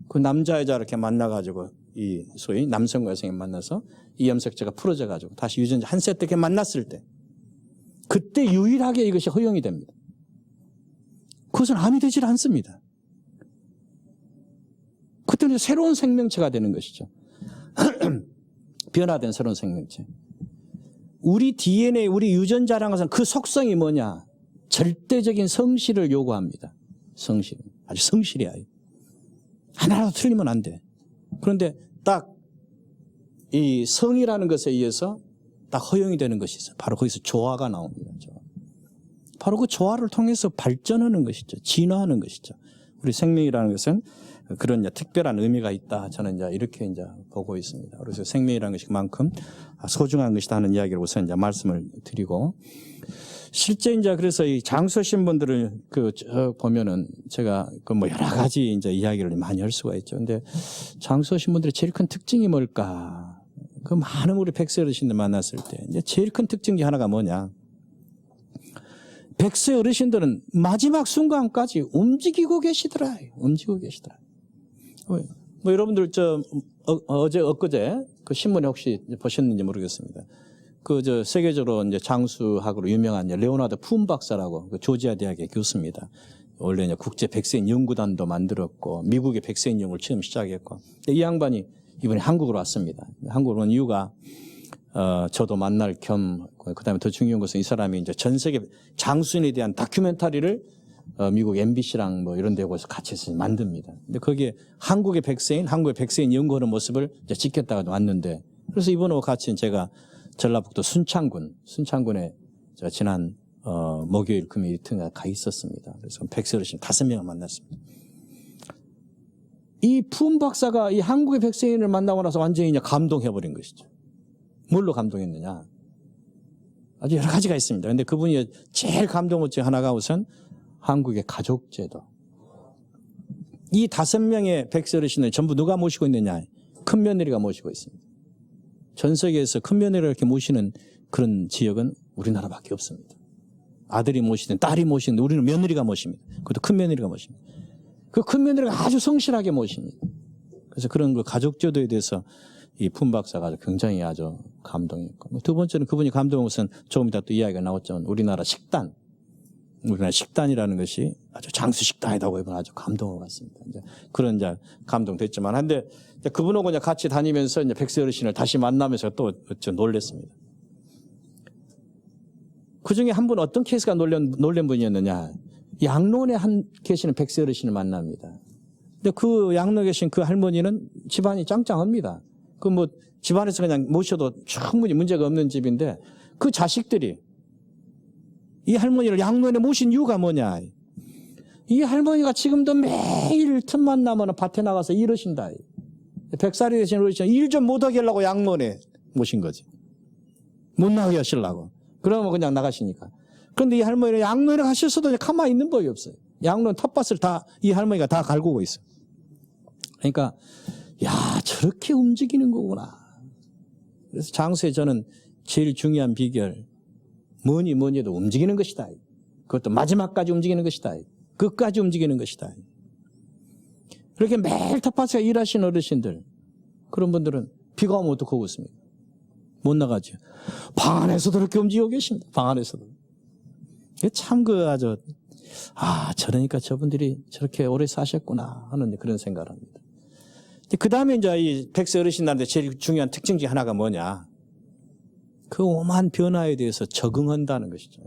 그 남자, 여자 이렇게 만나가지고 소위 남성과 여성이 만나서 이 염색체가 풀어져가지고 다시 유전자 한 세트 이렇게 만났을 때 그때 유일하게 이것이 허용이 됩니다. 그것은 암이 되질 않습니다. 그때는 새로운 생명체가 되는 것이죠. 변화된 새로운 생명체. 우리 DNA, 우리 유전자라는 것은 그 속성이 뭐냐? 절대적인 성실을 요구합니다. 성실. 아주 성실이야. 하나라도 틀리면 안 돼. 그런데 딱 이 성이라는 것에 의해서 딱 허용이 되는 것이 있어요. 바로 거기서 조화가 나옵니다. 바로 그 조화를 통해서 발전하는 것이죠. 진화하는 것이죠. 우리 생명이라는 것은 그런 특별한 의미가 있다. 저는 이렇게 보고 있습니다. 그래서 생명이라는 것이 그만큼 소중한 것이다 하는 이야기를 우선 말씀을 드리고, 실제 그래서 이 장수하신 분들을 보면은 제가 여러 가지 이야기를 많이 할 수가 있죠. 근데 장수하신 분들의 제일 큰 특징이 뭘까? 그 많은 우리 100세 어르신들 만났을 때 이제 제일 큰 특징 중 하나가 뭐냐? 100세 어르신들은 마지막 순간까지 움직이고 계시더라. 움직이고 계시더라. 여러분들 엊그제 그 신문에 혹시 보셨는지 모르겠습니다. 세계적으로 장수학으로 유명한 레오나드 푸은 박사라고 조지아 대학의 교수입니다. 원래 국제 백세인 연구단도 만들었고 미국의 백세인 연구를 처음 시작했고, 이 양반이 이번에 한국으로 왔습니다. 한국으로 온 이유가 저도 만날 겸, 그다음에 더 중요한 것은 이 사람이 전 세계 장수인에 대한 다큐멘터리를 미국 MBC랑 이런 데 곳에서 같이 해서 만듭니다. 근데 거기에 한국의 백세인 연구하는 모습을 찍겠다가 왔는데, 그래서 이번에 같이 제가 전라북도 순창군에 지난 목요일, 금요일 이튿날 가 있었습니다. 그래서 100세 어르신 5명을 만났습니다. 이 푸은 박사가 이 한국의 백세인을 만나고 나서 완전히 감동해버린 것이죠. 뭘로 감동했느냐? 아주 여러 가지가 있습니다. 근데 그분이 제일 감동한 것 중 하나가 우선 한국의 가족제도. 이 5명의 백세 어르신을 전부 누가 모시고 있느냐? 큰 며느리가 모시고 있습니다. 전 세계에서 큰 며느리를 이렇게 모시는 그런 지역은 우리나라밖에 없습니다. 아들이 모시든 딸이 모시든 우리는 며느리가 모십니다. 그것도 큰 며느리가 모십니다. 그 큰 며느리가 아주 성실하게 모십니다. 그래서 그런 그 가족 제도에 대해서 이 품 박사가 굉장히 아주 감동했고, 두 번째는 그분이 감동한 것은 조금 이따 또 이야기가 나왔지만 우리나라 식단이라는 것이 아주 장수 식단이라고 이번 아주 감동을 받습니다. 이제 그런 이제 감동됐지만, 한데 그분하고 이제 같이 다니면서 이제 백세 어르신을 다시 만나면서 또 놀랬습니다. 그 중에 한 분 어떤 케이스가 놀란 분이었느냐? 양로원에 계시는 백세 어르신을 만납니다. 근데 그 양로에 계신 그 할머니는 집안이 짱짱합니다. 그 뭐 집안에서 그냥 모셔도 충분히 문제가 없는 집인데, 그 자식들이 이 할머니를 양로원에 모신 이유가 뭐냐? 이 할머니가 지금도 매일 틈만 나면 밭에 나가서 일하신다. 100살이 되신 어르신 일 좀 못하게 하려고 양로원에 모신 거지. 못 나가게 하시려고. 그러면 그냥 나가시니까. 그런데 이 할머니는 양로원에 가셨어도 가만히 있는 법이 없어요. 양로원 텃밭을 다 이 할머니가 다 갈구고 있어요. 그러니까 야, 저렇게 움직이는 거구나. 그래서 장수에 저는 제일 중요한 비결, 뭐니 해도 움직이는 것이다. 그것도 마지막까지 움직이는 것이다. 끝까지 움직이는 것이다. 그렇게 매일 텃밭에서 일하시는 어르신들, 그런 분들은 비가 오면 어떡하고 있습니까? 못 나가죠. 방 안에서도 그렇게 움직이고 계십니다. 방 안에서도. 참 저러니까 저분들이 저렇게 오래 사셨구나 하는 그런 생각을 합니다. 그 다음에 이제 이 백세 어르신들한테 제일 중요한 특징 중에 하나가 뭐냐? 그 오만 변화에 대해서 적응한다는 것이죠.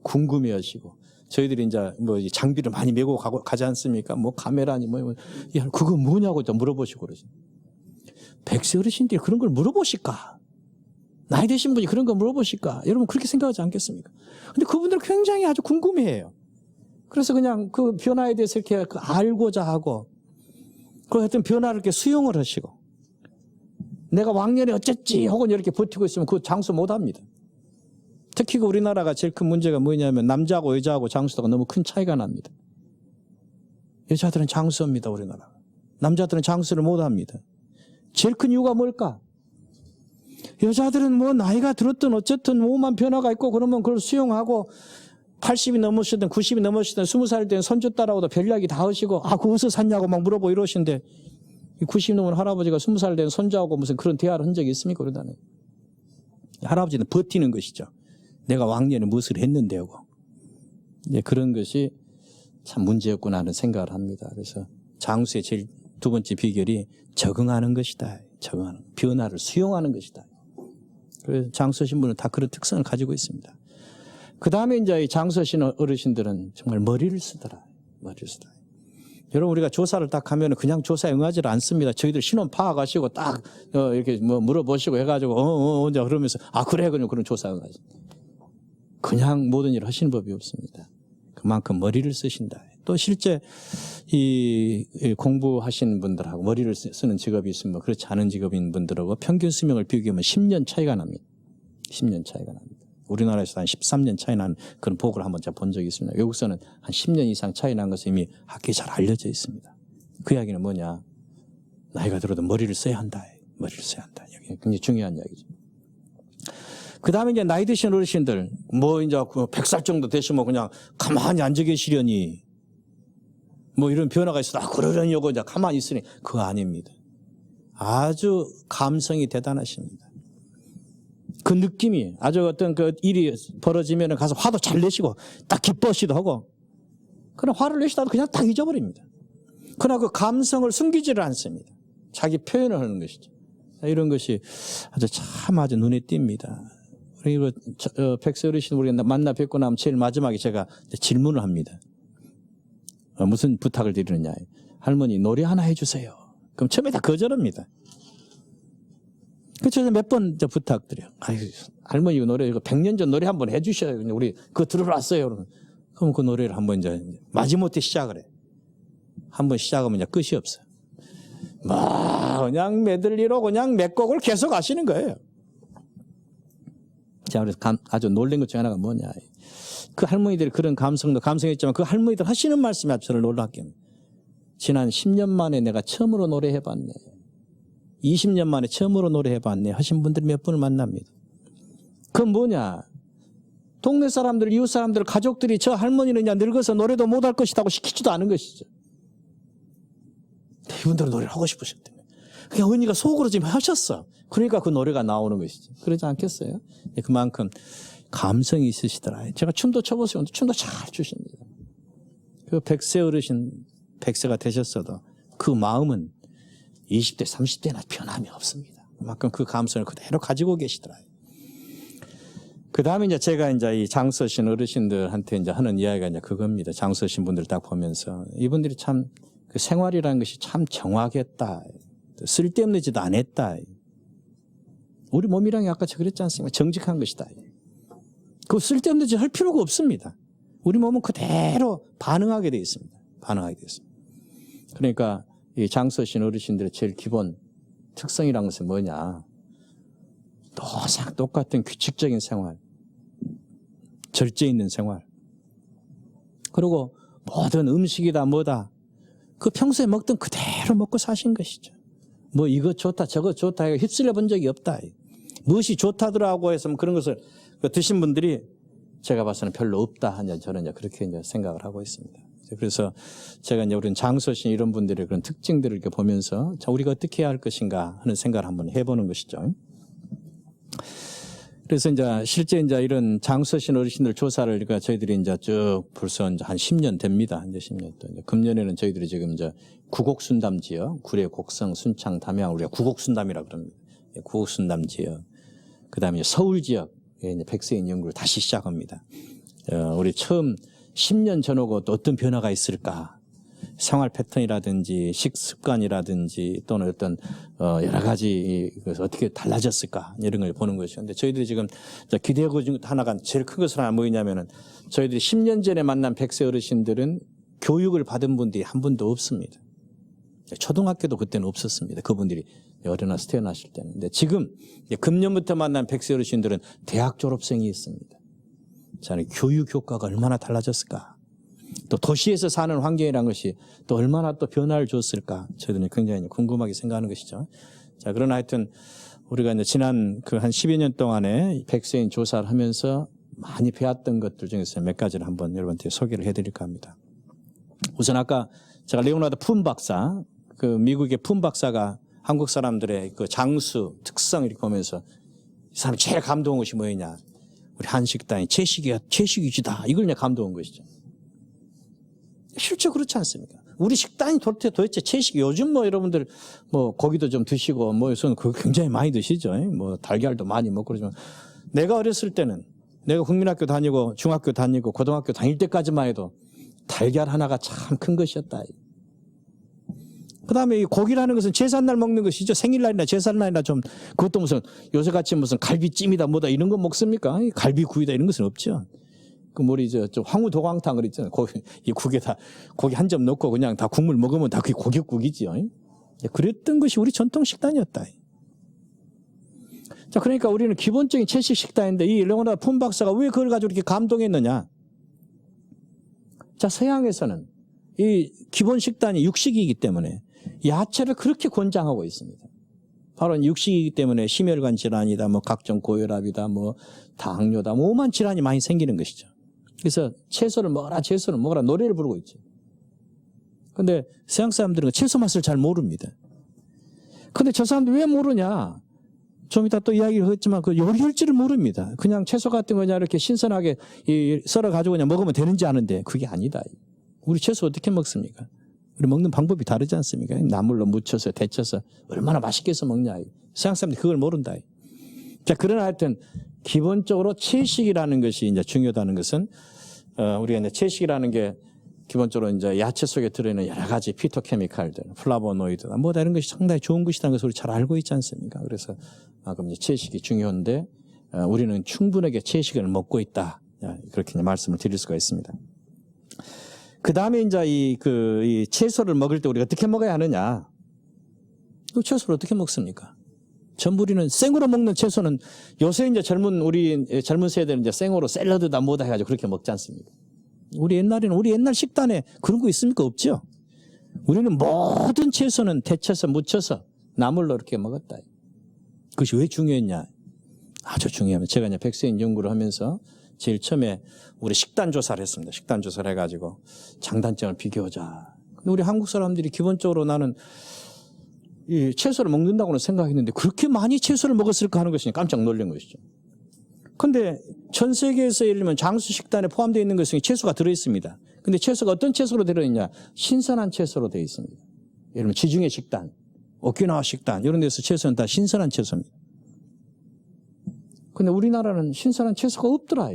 궁금해 하시고. 저희들이 이제 뭐 장비를 많이 메고 가지 않습니까? 뭐 카메라니 그거 뭐냐고 또 물어보시고 그러시죠. 백세 어르신들이 그런 걸 물어보실까? 나이 드신 분이 그런 걸 물어보실까? 여러분 그렇게 생각하지 않겠습니까? 근데 그분들은 굉장히 아주 궁금해 해요. 그래서 그냥 그 변화에 대해서 이렇게 알고자 하고, 그 어떤 변화를 이렇게 수용을 하시고, 내가 왕년에 어쨌지 혹은 이렇게 버티고 있으면 그 장수 못 합니다. 특히 우리나라가 제일 큰 문제가 뭐냐면 남자하고 여자하고 장수가 너무 큰 차이가 납니다. 여자들은 장수합니다, 우리나라. 남자들은 장수를 못 합니다. 제일 큰 이유가 뭘까? 여자들은 뭐 나이가 들었든 어쨌든 오만 변화가 있고 그러면 그걸 수용하고 80이 넘으시든 90이 넘으시든 20살 된 손주 딸하고도 별 이야기 다 하시고, 그거 어디서 샀냐고 막 물어보고 이러시는데, 90 넘은 할아버지가 20살 된 손자하고 무슨 그런 대화를 한 적이 있습니까? 그러다는. 할아버지는 버티는 것이죠. 내가 왕년에 무엇을 했는데 하고. 이제 그런 것이 참 문제였구나 하는 생각을 합니다. 그래서 장수의 제일 두 번째 비결이 적응하는 것이다. 적응하는, 변화를 수용하는 것이다. 그래서 장수 신분은 다 그런 특성을 가지고 있습니다. 그 다음에 이제 장수하신 어르신들은 정말 머리를 쓰더라. 여러분, 우리가 조사를 딱 하면 그냥 조사에 응하지를 않습니다. 저희들 신원 파악하시고 딱, 이렇게 뭐 물어보시고 해가지고, 이제 그러면서, 그래, 그런 조사 응하지. 그냥 모든 일을 하시는 법이 없습니다. 그만큼 머리를 쓰신다. 또 실제 이 공부하신 분들하고 머리를 쓰는 직업이 있으면 그렇지 않은 직업인 분들하고 평균 수명을 비교하면 10년 차이가 납니다. 10년 차이가 납니다. 우리나라에서 한 13년 차이 나는 그런 보고를 한번 제가 본 적이 있습니다. 외국에서는 한 10년 이상 차이 난 것이 이미 학계에 잘 알려져 있습니다. 그 이야기는 뭐냐? 나이가 들어도 머리를 써야 한다. 머리를 써야 한다. 이게 굉장히 중요한 이야기죠. 그 다음에 이제 나이 드신 어르신들, 뭐 이제 100살 정도 되시면 그냥 가만히 앉아 계시려니, 뭐 이런 변화가 있어도 그러려냐고 이제 가만히 있으니, 그거 아닙니다. 아주 감성이 대단하십니다. 그 느낌이 아주 어떤 그 일이 벌어지면 가서 화도 잘 내시고 딱 기뻐하시도 하고, 그런 화를 내시다도 그냥 딱 잊어버립니다. 그러나 그 감성을 숨기지를 않습니다. 자기 표현을 하는 것이죠. 이런 것이 아주 눈에 띕니다. 그리고 백세 어르신 우리가 만나 뵙고 나면 제일 마지막에 제가 질문을 합니다. 무슨 부탁을 드리느냐. 할머니 노래 하나 해주세요. 그럼 처음에 다 거절합니다. 그래서 몇 번 부탁드려요. 할머니 이거 노래, 이거 100년 전 노래 한번 해주셔요. 우리 그거 들으러 왔어요. 그럼 그 노래를 한번 이제 마지못해 시작을 해. 한번 시작하면 이제 끝이 없어요. 그냥 메들리로 그냥 몇 곡을 계속 하시는 거예요. 자, 그래서 아주 놀란 것 중에 하나가 뭐냐. 그 할머니들이 그런 감성했지만 그 할머니들 하시는 말씀이 아주 저를 놀랍게 합니다. 지난 10년 만에 내가 처음으로 노래해봤네. 20년 만에 처음으로 노래해봤네 하신 분들이 몇 분을 만납니다. 그건 뭐냐? 동네 사람들, 이웃 사람들, 가족들이 저 할머니는 이제 늙어서 노래도 못할 것이라고 시키지도 않은 것이죠. 이분들은 노래를 하고 싶으셨대요. 그냥 언니가 속으로 지금 하셨어. 그러니까 그 노래가 나오는 것이죠. 그러지 않겠어요? 그만큼 감성이 있으시더라. 제가 춤도 춰보세요. 춤도 잘 추십니다. 그 100세 어르신, 100세가 되셨어도 그 마음은 20대, 30대나 변함이 없습니다. 그만큼 그 감성을 그대로 가지고 계시더라고요. 그 다음에 이제 제가 이제 이 장서신 어르신들한테 이제 하는 이야기가 이제 그겁니다. 장서신 분들 딱 보면서 이분들이 참 그 생활이라는 것이 참 정확했다. 쓸데없는 짓 안 했다. 우리 몸이랑 아까 제가 그랬지 않습니까? 정직한 것이다. 그 쓸데없는 짓 할 필요가 없습니다. 우리 몸은 그대로 반응하게 되어 있습니다. 반응하게 되어 있습니다. 그러니까 이 장서신 어르신들의 제일 기본 특성이라는 것은 뭐냐? 항상 똑같은 규칙적인 생활, 절제 있는 생활. 그리고 모든 음식이다 뭐다 그 평소에 먹던 그대로 먹고 사신 것이죠. 뭐 이거 좋다 저거 좋다 해서 휩쓸려 본 적이 없다. 무엇이 좋다더라고 해서 그런 것을 드신 분들이 제가 봐서는 별로 없다. 저는 이제 그렇게 이제 생각을 하고 있습니다. 그래서 제가 이제 우리 장서신 이런 분들의 그런 특징들을 이렇게 보면서 자, 우리가 어떻게 해야 할 것인가 하는 생각을 한번 해보는 것이죠. 그래서 이제 실제 이제 이런 장서신 어르신들 조사를 그러니까 저희들이 이제 쭉 벌써 이제 한 10년 됩니다. 이제 10년 또 이제 금년에는 저희들이 지금 이제 구곡순담 지역, 구례, 곡성, 순창, 담양 우리가 구곡순담이라 그럽니다. 구곡순담 지역. 그다음에 서울 지역에 이제 백세인 연구를 다시 시작합니다. 우리 처음 10년 전하고 또 어떤 변화가 있을까? 생활 패턴이라든지 식습관이라든지 또는 어떤 여러 가지 어떻게 달라졌을까 이런 걸 보는 것이죠. 근데 저희들이 지금 기대하고 있는 하나가 제일 큰 것은 하나 뭐냐면은 저희들이 10년 전에 만난 100세 어르신들은 교육을 받은 분들이 한 분도 없습니다. 초등학교도 그때는 없었습니다. 그분들이 어려나서 태어나실 때는. 근데 지금 금년부터 만난 100세 어르신들은 대학 졸업생이 있습니다. 자, 교육 효과가 얼마나 달라졌을까? 또 도시에서 사는 환경이라는 것이 또 얼마나 또 변화를 줬을까? 저희들은 굉장히 궁금하게 생각하는 것이죠. 자, 그러나 하여튼 우리가 이제 지난 그 한 10여 년 동안에 100세인 조사를 하면서 많이 배웠던 것들 중에서 몇 가지를 한번 여러분한테 소개를 해드릴까 합니다. 우선 아까 제가 레오나르도 품 박사, 그 미국의 품 박사가 한국 사람들의 그 장수 특성을 이렇게 보면서 이 사람이 제일 감동한 것이 뭐였냐? 우리 한식당이 채식이지다. 이걸 그냥 감동한 것이죠. 실제 그렇지 않습니까? 우리 식단이 도대체 채식, 요즘 뭐 여러분들 뭐 고기도 좀 드시고 뭐 우선 그거 굉장히 많이 드시죠. 뭐 달걀도 많이 먹고 그러지만 내가 어렸을 때는 내가 국민학교 다니고 중학교 다니고 고등학교 다닐 때까지만 해도 달걀 하나가 참 큰 것이었다. 그 다음에 이 고기라는 것은 제삿날 먹는 것이죠. 생일날이나 제삿날이나 좀 그것도 무슨 요새같이 무슨 갈비찜이다 뭐다 이런 거 먹습니까? 갈비구이다 이런 것은 없죠. 그 뭐리 저 황후도광탕 그랬잖아요. 이 국에다 고기 한 점 넣고 그냥 다 국물 먹으면 다 그게 고깃국이지요. 그랬던 것이 우리 전통 식단이었다. 자, 그러니까 우리는 기본적인 채식 식단인데 이 레오나르도 품 박사가 왜 그걸 가지고 이렇게 감동했느냐? 자, 서양에서는 이 기본 식단이 육식이기 때문에 야채를 그렇게 권장하고 있습니다. 바로 육식이기 때문에 심혈관 질환이다, 뭐 각종 고혈압이다, 뭐 당뇨다, 뭐 오만 질환이 많이 생기는 것이죠. 그래서 채소를 먹어라 노래를 부르고 있죠. 그런데 서양 사람들은 채소 맛을 잘 모릅니다. 그런데 저 사람들 왜 모르냐? 좀 이따 또 이야기를 했지만 그 요리할 줄을 모릅니다. 그냥 채소 같은 거 그냥 이렇게 신선하게 썰어가지고 그냥 먹으면 되는지 아는데 그게 아니다. 우리 채소 어떻게 먹습니까? 우리 먹는 방법이 다르지 않습니까? 나물로 무쳐서 데쳐서 얼마나 맛있게 해서 먹냐. 서양 사람들이 그걸 모른다. 자, 그러나 하여튼 기본적으로 채식이라는 것이 이제 중요하다는 것은 우리가 이제 채식이라는 게 기본적으로 이제 야채 속에 들어있는 여러 가지 피토케미칼들, 플라보노이드, 뭐다 이런 것이 상당히 좋은 것이라는 것을 우리 잘 알고 있지 않습니까? 그래서 그럼 이제 채식이 중요한데 우리는 충분하게 채식을 먹고 있다. 그렇게 이제 말씀을 드릴 수가 있습니다. 그 다음에 이제 이 채소를 먹을 때 우리가 어떻게 먹어야 하느냐? 그 채소를 어떻게 먹습니까? 전부 우리는 생으로 먹는 채소는 요새 이제 우리 젊은 세대는 이제 생으로 샐러드다 뭐다 해가지고 그렇게 먹지 않습니까? 우리 옛날 식단에 그런 거 있습니까? 없죠? 우리는 모든 채소는 데쳐서 무쳐서 나물로 이렇게 먹었다. 그것이 왜 중요했냐? 아주 중요합니다. 제가 이제 백세인 연구를 하면서 제일 처음에 우리 식단 조사를 했습니다. 식단 조사를 해가지고 장단점을 비교하자. 근데 우리 한국 사람들이 기본적으로 나는 이 채소를 먹는다고는 생각했는데 그렇게 많이 채소를 먹었을까 하는 것이 깜짝 놀란 것이죠. 근데 전 세계에서 예를 들면 장수 식단에 포함되어 있는 것은 채소가 들어있습니다. 근데 채소가 어떤 채소로 들어있냐? 신선한 채소로 되어 있습니다. 예를 들면 지중해 식단, 오키나와 식단 이런 데서 채소는 다 신선한 채소입니다. 근데 우리나라는 신선한 채소가 없더라.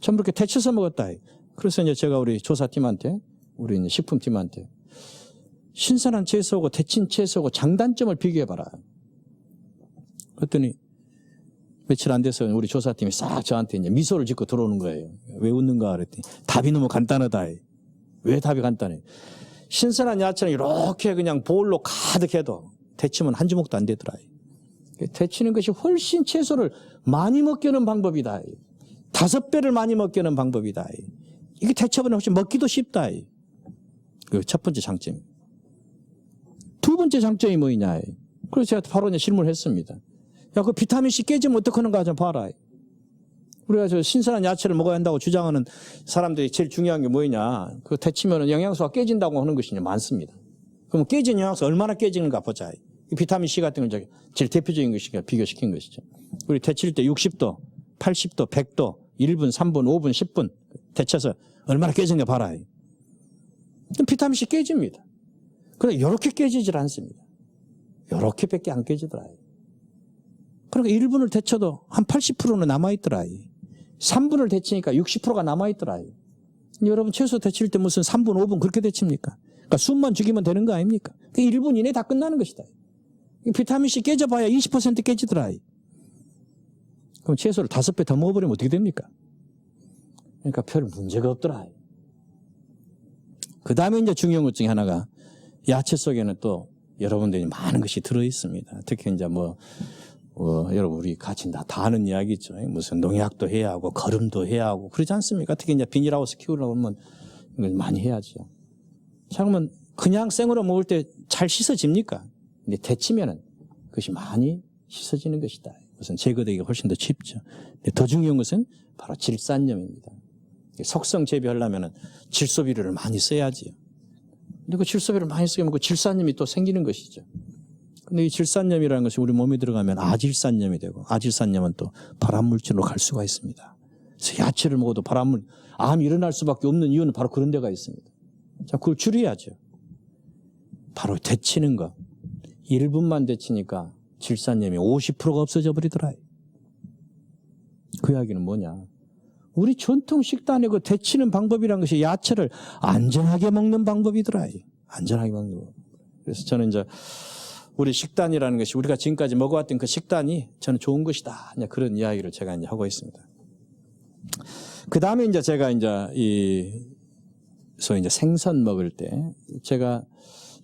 전부 이렇게 데쳐서 먹었다. 그래서 이제 제가 우리 조사팀한테, 우리 이제 식품팀한테 신선한 채소하고 데친 채소하고 장단점을 비교해봐라. 그랬더니 며칠 안 돼서 우리 조사팀이 싹 저한테 이제 미소를 짓고 들어오는 거예요. 왜 웃는가 그랬더니 답이 너무 간단하다. 왜 답이 간단해? 신선한 야채는 이렇게 그냥 볼로 가득해도 데치면 한 주먹도 안 되더라. 데치는 것이 훨씬 채소를 많이 먹게 하는 방법이다. 5배를 많이 먹게 하는 방법이다. 이게 데쳐보면 훨씬 먹기도 쉽다. 그 첫 번째 장점. 두 번째 장점이 뭐냐. 그래서 제가 바로 이제 질문을 했습니다. 야, 그 비타민C 깨지면 어떡하는가 좀 봐라. 우리가 저 신선한 야채를 먹어야 한다고 주장하는 사람들이 제일 중요한 게 뭐냐. 그 데치면 영양소가 깨진다고 하는 것이 많습니다. 그럼 깨진 영양소 얼마나 깨지는가 보자. 비타민C 같은 건 제일 대표적인 것이니까 비교시킨 것이죠. 우리 데칠 때 60도, 80도, 100도, 1분, 3분, 5분, 10분 데쳐서 얼마나 깨지는가 봐라. 비타민C 깨집니다. 그런데 이렇게 깨지질 않습니다. 이렇게밖에 안 깨지더라. 그러니까 1분을 데쳐도 한 80%는 남아있더라. 3분을 데치니까 60%가 남아있더라. 여러분 채소 데칠 때 무슨 3분, 5분 그렇게 데칩니까? 그러니까 숨만 죽이면 되는 거 아닙니까? 1분 이내에 다 끝나는 것이다. 비타민C 깨져봐야 20% 깨지더라. 그럼 채소를 5배 더 먹어버리면 어떻게 됩니까? 그러니까 별 문제가 없더라. 그 다음에 이제 중요한 것 중에 하나가 야채 속에는 또 여러분들이 많은 것이 들어있습니다. 특히 이제 여러분 우리 같이 다 아는 이야기죠. 무슨 농약도 해야 하고 거름도 해야 하고 그러지 않습니까? 특히 이제 비닐하우스 키우려고 하면 이걸 많이 해야죠. 자, 그러면 그냥 생으로 먹을 때 잘 씻어집니까? 근데 데치면은 그것이 많이 씻어지는 것이다. 우선 제거되기가 훨씬 더 쉽죠. 근데 더 중요한 것은 바로 질산염입니다. 속성 재배하려면은 질소비료를 많이 써야지요. 근데 그 질소비료를 많이 쓰면 그 질산염이 또 생기는 것이죠. 근데 이 질산염이라는 것이 우리 몸에 들어가면 아질산염이 되고 아질산염은 또 발암물질로 갈 수가 있습니다. 그래서 야채를 먹어도 암이 일어날 수밖에 없는 이유는 바로 그런 데가 있습니다. 자, 그걸 줄여야죠. 바로 데치는 거. 1분만 데치니까 질산염이 50%가 없어져 버리더라. 그 이야기는 뭐냐. 우리 전통 식단의 그 데치는 방법이라는 것이 야채를 안전하게 먹는 방법이더라. 안전하게 먹는 법. 그래서 저는 이제 우리 식단이라는 것이 우리가 지금까지 먹어왔던 그 식단이 저는 좋은 것이다. 그런 이야기를 제가 이제 하고 있습니다. 그 다음에 이제 제가 이제 소위 이제 생선 먹을 때 제가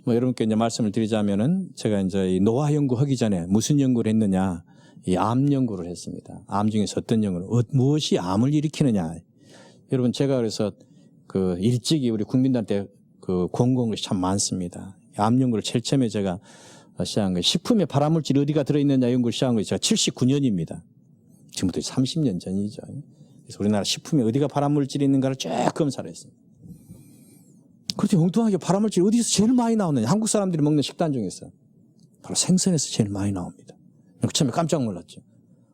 여러분께 이제 말씀을 드리자면은 제가 이제 이 노화 연구하기 전에 무슨 연구를 했느냐. 이 암 연구를 했습니다. 암 중에서 어떤 연구를, 무엇이 암을 일으키느냐. 여러분 제가 그래서 그 일찍이 우리 국민들한테 그 권고한 것이 참 많습니다. 암 연구를 제일 처음에 제가 시작한 거예요. 식품에 발암물질이 어디가 들어있느냐 연구를 시작한 것이 제가 79년입니다. 지금부터 30년 전이죠. 그래서 우리나라 식품에 어디가 발암물질이 있는가를 쭉 검사를 했습니다. 그렇게 엉뚱하게 발암물질이 어디서 제일 많이 나오느냐. 한국 사람들이 먹는 식단 중에서 바로 생선에서 제일 많이 나옵니다. 처음에 깜짝 놀랐죠.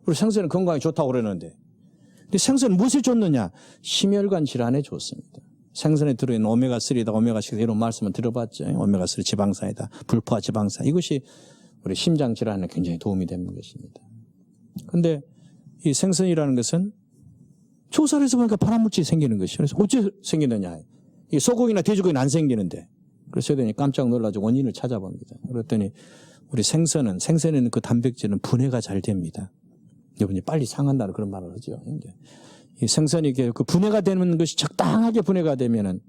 우리 생선은 건강에 좋다고 그러는데. 근데 생선은 무엇에 좋느냐? 심혈관 질환에 좋습니다. 생선에 들어있는 오메가3다, 오메가6 이런 말씀을 들어봤죠. 오메가3 지방산이다, 불포화 지방산. 이것이 우리 심장 질환에 굉장히 도움이 되는 것입니다. 그런데 이 생선이라는 것은 조사를 해서 보니까 발암물질이 생기는 것이에요. 그래서 어째 생기느냐? 이 소고기나 돼지고기는 안 생기는데. 그래서 깜짝 놀라서 원인을 찾아봅니다. 그랬더니 우리 생선에는 그 단백질은 분해가 잘 됩니다. 여러분이 빨리 상한다는 그런 말을 하죠. 이 생선이 그 분해가 되는 것이 적당하게 분해가 되면은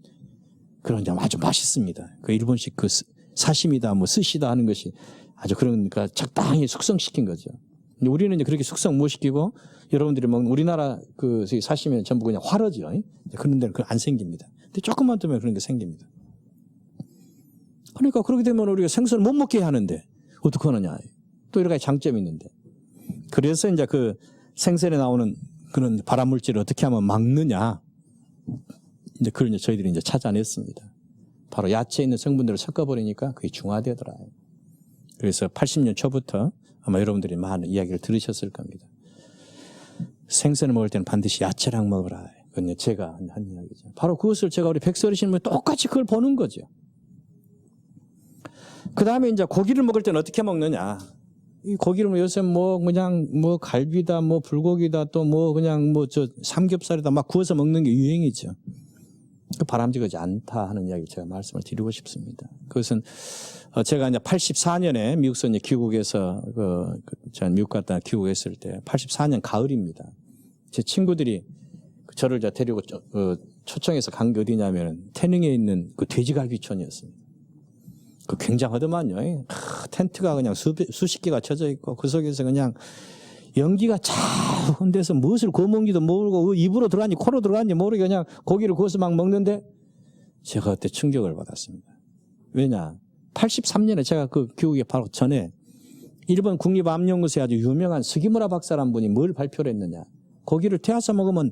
그런 게 아주 맛있습니다. 그 일본식 그 사시미다, 스시다 하는 것이 아주 그러니까 적당히 숙성시킨 거죠. 근데 우리는 이제 그렇게 숙성 못 시키고 여러분들이 먹는 우리나라 그 사시미는 전부 그냥 화러죠. 그런 데는 안 생깁니다. 근데 조금만 뜨면 그런 게 생깁니다. 그러니까 그렇게 되면 우리가 생선을 못 먹게 하는데 어떻게 하느냐. 또 여러 가지 장점이 있는데. 그래서 이제 그 생선에 나오는 그런 발암물질을 어떻게 하면 막느냐. 이제 그걸 이제 저희들이 이제 찾아냈습니다. 바로 야채에 있는 성분들을 섞어버리니까 그게 중화되더라. 그래서 80년 초부터 아마 여러분들이 많은 이야기를 들으셨을 겁니다. 생선을 먹을 때는 반드시 야채랑 먹으라. 그건 제가 한 이야기죠. 바로 그것을 제가 우리 백설이신분 똑같이 그걸 보는 거죠. 그 다음에 이제 고기를 먹을 때는 어떻게 먹느냐. 이 고기를 요새 뭐 그냥 뭐 갈비다, 뭐 불고기다, 또 뭐 그냥 뭐 저 삼겹살이다 막 구워서 먹는 게 유행이죠. 그 바람직하지 않다 하는 이야기를 제가 말씀을 드리고 싶습니다. 그것은 제가 이제 84년에 미국서 이제 귀국해서 제가 미국 갔다 귀국했을 때 84년 가을입니다. 제 친구들이 저를 데리고 초청해서 간 게 어디냐면 태릉에 있는 그 돼지갈비촌이었습니다. 그 굉장하더만요. 텐트가 그냥 수십 개가 쳐져 있고 그 속에서 그냥 연기가 차운 데서 무엇을 구워 먹는지도 모르고 입으로 들어갔는지 코로 들어갔는지 모르게 그냥 고기를 구워서 막 먹는데 제가 그때 충격을 받았습니다. 왜냐? 83년에 제가 그 귀국에 바로 전에 일본 국립암연구소에 아주 유명한 스기무라 박사라는 분이 뭘 발표를 했느냐. 고기를 태워서 먹으면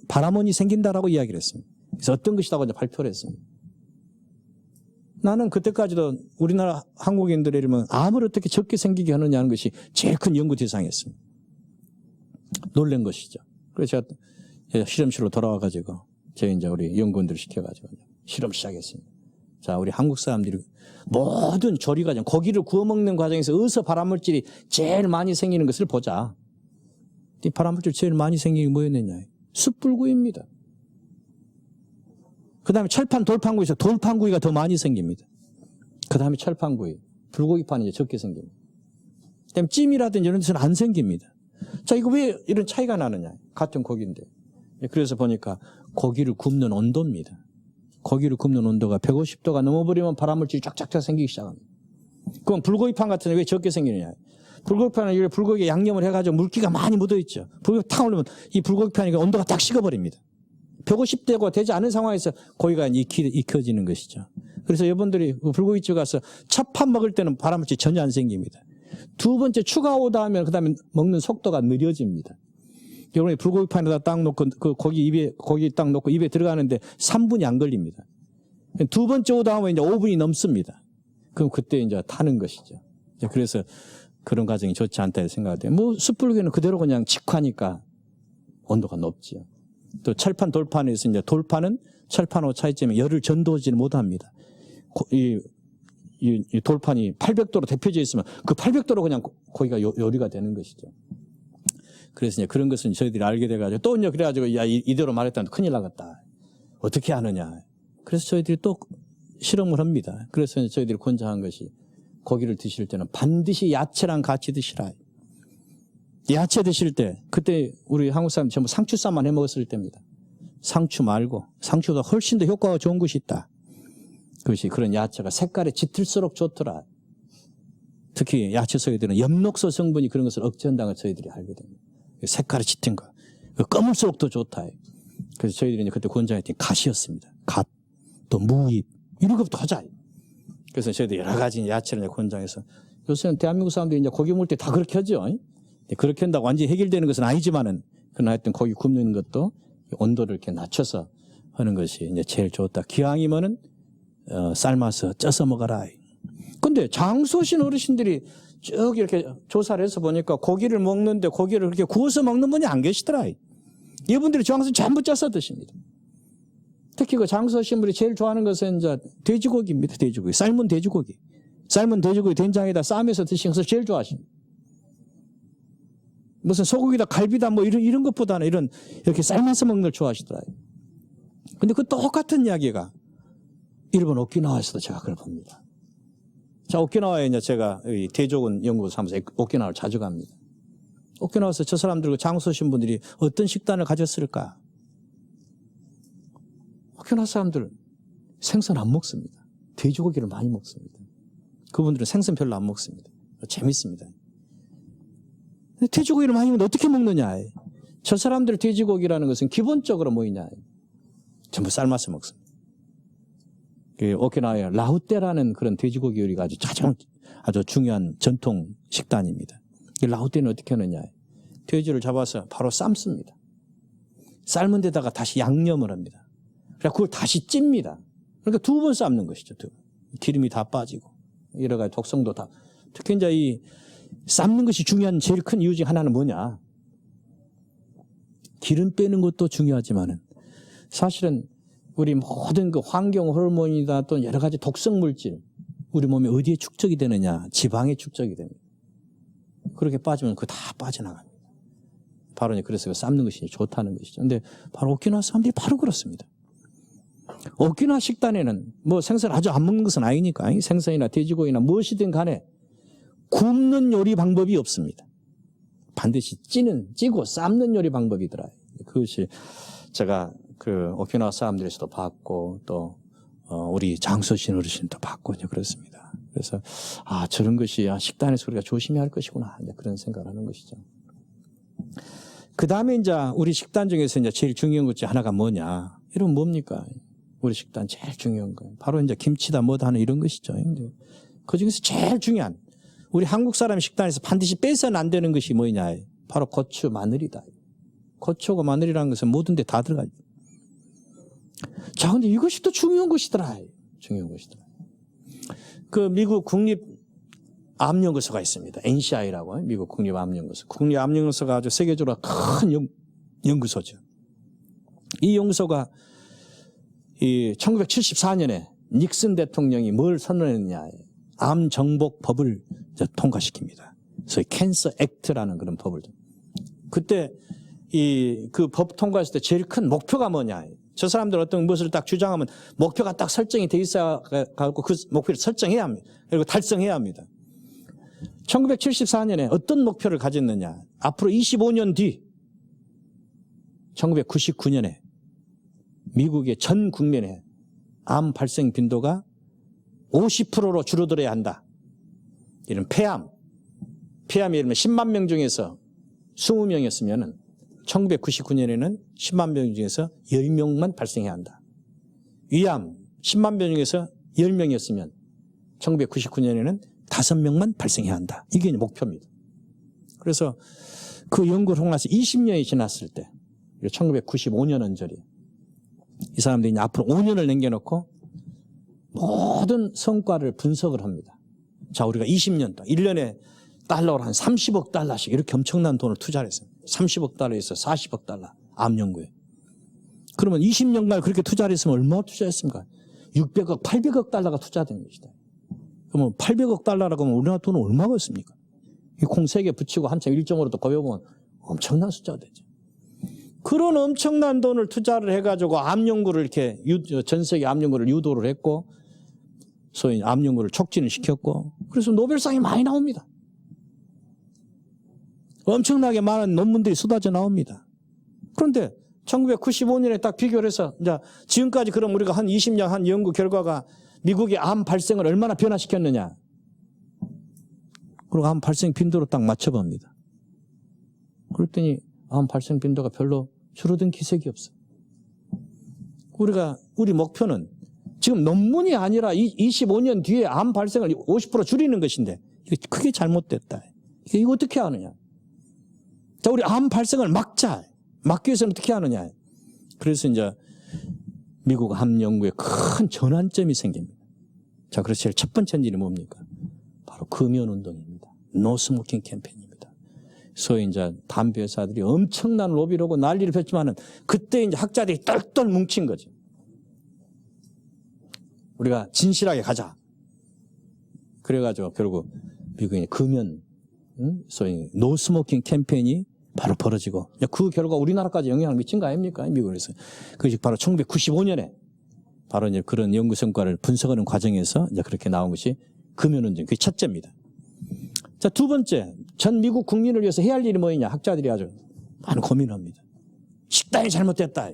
바람원이 생긴다라고 이야기를 했습니다. 그래서 어떤 것이라고 이제 발표를 했습니다. 나는 그때까지도 우리나라 한국인들의 이름은 암을 어떻게 적게 생기게 하느냐는 것이 제일 큰 연구 대상이었습니다. 놀란 것이죠. 그래서 제가 실험실로 돌아와가지고 저희 이제 우리 연구원들을 시켜가지고 실험 시작했습니다. 자, 우리 한국 사람들이 모든 조리 과정, 고기를 구워 먹는 과정에서 어디서 발암물질이 제일 많이 생기는 것을 보자. 이 발암물질 제일 많이 생기는 게 뭐였느냐? 숯불구이입니다. 그 다음에 철판, 돌판구이에서 돌판구이가 더 많이 생깁니다. 그 다음에 철판구이, 불고기판이 이제 적게 생깁니다. 그 다음에 찜이라든지 이런 데서는 안 생깁니다. 자, 이거 왜 이런 차이가 나느냐? 같은 고기인데. 그래서 보니까 고기를 굽는 온도입니다. 고기를 굽는 온도가 150도가 넘어버리면 발암물질이 쫙쫙 생기기 시작합니다. 그럼 불고기판 같은 데 왜 적게 생기느냐? 불고기판은 불고기 양념을 해가지고 물기가 많이 묻어있죠. 불고기 탁 올리면 이 불고기판이 온도가 딱 식어버립니다. 150도가 되지 않은 상황에서 고기가 익혀지는 것이죠. 그래서 여러분들이 불고기집 가서 첫 판 먹을 때는 발암물질 전혀 안 생깁니다. 두 번째 추가 오다 하면 그 다음에 먹는 속도가 느려집니다. 여러분이 불고기판에다 딱 놓고 그 고기 딱 놓고 입에 들어가는데 3분이 안 걸립니다. 두 번째 오다 하면 이제 5분이 넘습니다. 그럼 그때 이제 타는 것이죠. 그래서 그런 과정이 좋지 않다 생각돼요. 뭐 숯불고기는 그대로 그냥 직화니까 온도가 높지요. 또 철판, 돌판에서 이제 돌판은 철판하고 차이점이 열을 전도하지 못합니다. 이 돌판이 800도로 데펴져 있으면 그 800도로 그냥 고기가 요리가 되는 것이죠. 그래서 이제 그런 것은 저희들이 알게 돼가지고 또 이제 그래가지고 야, 이대로 말했다면 큰일 나겠다. 어떻게 하느냐. 그래서 저희들이 또 실험을 합니다. 그래서 저희들이 권장한 것이 고기를 드실 때는 반드시 야채랑 같이 드시라. 야채 드실 때 그때 우리 한국 사람 전부 상추쌈만 해 먹었을 때입니다. 상추 말고 상추보다 훨씬 더 효과가 좋은 것이 있다. 그것이 그런 야채가 색깔이 짙을수록 좋더라. 특히 야채 속에 들은 엽록소 성분이 그런 것을 억제한다는 걸 저희들이 알게 됩니다. 색깔이 짙은 거. 검을수록 더 좋다. 그래서 저희들이 이제 그때 권장했던 갓이었습니다. 갓, 또 무잎 이런 것부터 하자. 그래서 저희들이 여러 가지 야채를 권장해서 요새는 대한민국 사람들이 이제 고기 먹을 때 다 그렇게 하죠. 그렇게 한다고 완전히 해결되는 것은 아니지만은 그러나 하여튼 고기 굽는 것도 온도를 이렇게 낮춰서 하는 것이 이제 제일 좋다. 기왕이면은 삶아서 쪄서 먹어라. 근데 장수신 어르신들이 쭉 이렇게 조사를 해서 보니까 고기를 먹는데 고기를 그렇게 구워서 먹는 분이 안 계시더라. 이분들이 장수 전부 쪄서 드십니다. 특히 그 장수신 분이 제일 좋아하는 것은 이제 돼지고기입니다. 돼지고기. 삶은 돼지고기. 삶은 돼지고기 된장에다 싸면서 드시는 것을 제일 좋아하십니다. 무슨 소고기다 갈비다 뭐 이런 것보다는 이렇게 삶아서 먹는 걸 좋아하시더라고요. 근데 그 똑같은 이야기가 일본 오키나와에서도 제가 그걸 봅니다. 자, 오키나와에 이제 제가 대조군 연구사무소에 오키나와를 자주 갑니다. 오키나와에서 저 사람들 장수신 분들이 어떤 식단을 가졌을까? 오키나와 사람들은 생선 안 먹습니다. 돼지고기를 많이 먹습니다. 그분들은 생선 별로 안 먹습니다. 재밌습니다. 돼지고기를 많이 먹는데 어떻게 먹느냐. 저 사람들 돼지고기라는 것은 기본적으로 뭐이냐. 전부 삶아서 먹습니다. 오키나와에 라우떼라는 그런 돼지고기 요리가 아주 중요한 전통 식단입니다. 라오떼는 어떻게 하느냐. 돼지를 잡아서 바로 삶습니다. 삶은 데다가 다시 양념을 합니다. 그래서 그걸 다시 찝니다. 그러니까 2번 삶는 것이죠. 2번. 기름이 다 빠지고 여러 가지 독성도 다. 특히 이제 이 삶는 것이 중요한 제일 큰 이유 중 하나는 뭐냐. 기름 빼는 것도 중요하지만은 사실은 우리 모든 그 환경 호르몬이다 또 여러 가지 독성 물질 우리 몸에 어디에 축적이 되느냐. 지방에 축적이 됩니다. 그렇게 빠지면 그거 다 빠져나갑니다. 바로 이제 그래서 삶는 것이 좋다는 것이죠. 근데 바로 오키나와 사람들이 바로 그렇습니다. 오키나와 식단에는 뭐 생선을 아주 안 먹는 것은 아니니까 생선이나 돼지고기나 무엇이든 간에 굽는 요리 방법이 없습니다. 반드시 찌고 삶는 요리 방법이더라. 그것이 제가 그 오키나와 사람들에서도 봤고 또 우리 장소신 어르신도 봤고 이제 그렇습니다. 그래서 저런 것이 식단에서 우리가 조심해야 할 것이구나 이제 그런 생각을 하는 것이죠. 그 다음에 이제 우리 식단 중에서 이제 제일 중요한 것 중 하나가 뭐냐? 이런 뭡니까? 우리 식단 제일 중요한 거예요. 바로 이제 김치다 뭐다 하는 이런 것이죠. 근데 그 중에서 제일 중요한 우리 한국 사람 식단에서 반드시 빼서는 안 되는 것이 뭐냐? 바로 고추, 마늘이다. 고추하고 마늘이라는 것은 모든 데 다 들어가요. 자, 근데 이것이 또 중요한 것이더라. 중요한 것이더라. 그 미국 국립암연구소가 있습니다. NCI라고 미국 국립암연구소. 국립암연구소가 아주 세계적으로 큰 연구소죠. 이 연구소가 이 1974년에 닉슨 대통령이 뭘 선언했느냐. 암 정복법을 통과시킵니다. 소위 캔서 액트라는 그런 법을. 그때 그 법 통과했을 때 제일 큰 목표가 뭐냐. 저 사람들 어떤 것을 딱 주장하면 목표가 딱 설정이 돼 있어 갖고 그 목표를 설정해야 합니다. 그리고 달성해야 합니다. 1974년에 어떤 목표를 가졌느냐. 앞으로 25년 뒤 1999년에 미국의 전 국민의 암 발생 빈도가 50%로 줄어들어야 한다. 이런 폐암이 예를 들면 10만 명 중에서 20명이었으면 1999년에는 10만 명 중에서 10명만 발생해야 한다. 위암 10만 명 중에서 10명이었으면 1999년에는 5명만 발생해야 한다. 이게 목표입니다. 그래서 그 연구를 하고 나서 20년이 지났을 때 1995년 언저리 이 사람들이 이제 앞으로 5년을 남겨놓고 모든 성과를 분석을 합니다. 자, 우리가 20년 동안 1년에 달러로 한 30억 달러씩 이렇게 엄청난 돈을 투자를 했어요. 30억 달러에서 40억 달러 암 연구에. 그러면 20년간 그렇게 투자를 했으면 얼마 투자했습니까? 600억, 800억 달러가 투자된 것이다. 그러면 800억 달러라고 하면 우리나라 돈은 얼마가 있습니까? 이 콩 3개 붙이고 한참 1종으로 또 곱해보면 엄청난 숫자가 되죠. 그런 엄청난 돈을 투자를 해가지고 암 연구를 이렇게 전 세계 암 연구를 유도를 했고 소위 암 연구를 촉진을 시켰고 그래서 노벨상이 많이 나옵니다. 엄청나게 많은 논문들이 쏟아져 나옵니다. 그런데 1995년에 딱 비교를 해서 이제 지금까지 그럼 우리가 한 20년 한 연구 결과가 미국의 암 발생을 얼마나 변화시켰느냐. 그리고 암 발생 빈도로 딱 맞춰봅니다. 그랬더니 암 발생 빈도가 별로 줄어든 기색이 없어요. 우리 목표는 지금 논문이 아니라 25년 뒤에 암 발생을 50% 줄이는 것인데 이게 크게 잘못됐다. 이거 어떻게 하느냐. 자, 우리 암 발생을 막자. 막기 위해서는 어떻게 하느냐. 그래서 이제 미국 암 연구에 큰 전환점이 생깁니다. 자, 그래서 제일 첫 번째 일이 뭡니까? 바로 금연 운동입니다. 노스모킹 캠페인입니다. 소위 이제 담배 회사들이 엄청난 로비를 하고 난리를 폈지만은 그때 이제 학자들이 똘똘 뭉친 거죠. 우리가 진실하게 가자. 그래가지고 결국 미국의 금연, 소위 노스모킹 캠페인이 바로 벌어지고 그 결과 우리나라까지 영향을 미친 거 아닙니까? 미국에서. 그것이 바로 1995년에 바로 이제 그런 연구 성과를 분석하는 과정에서 이제 그렇게 나온 것이 금연운동. 그게 첫째입니다. 자, 두 번째. 전 미국 국민을 위해서 해야 할 일이 뭐냐? 학자들이 아주 많은 고민을 합니다. 식단이 잘못됐다.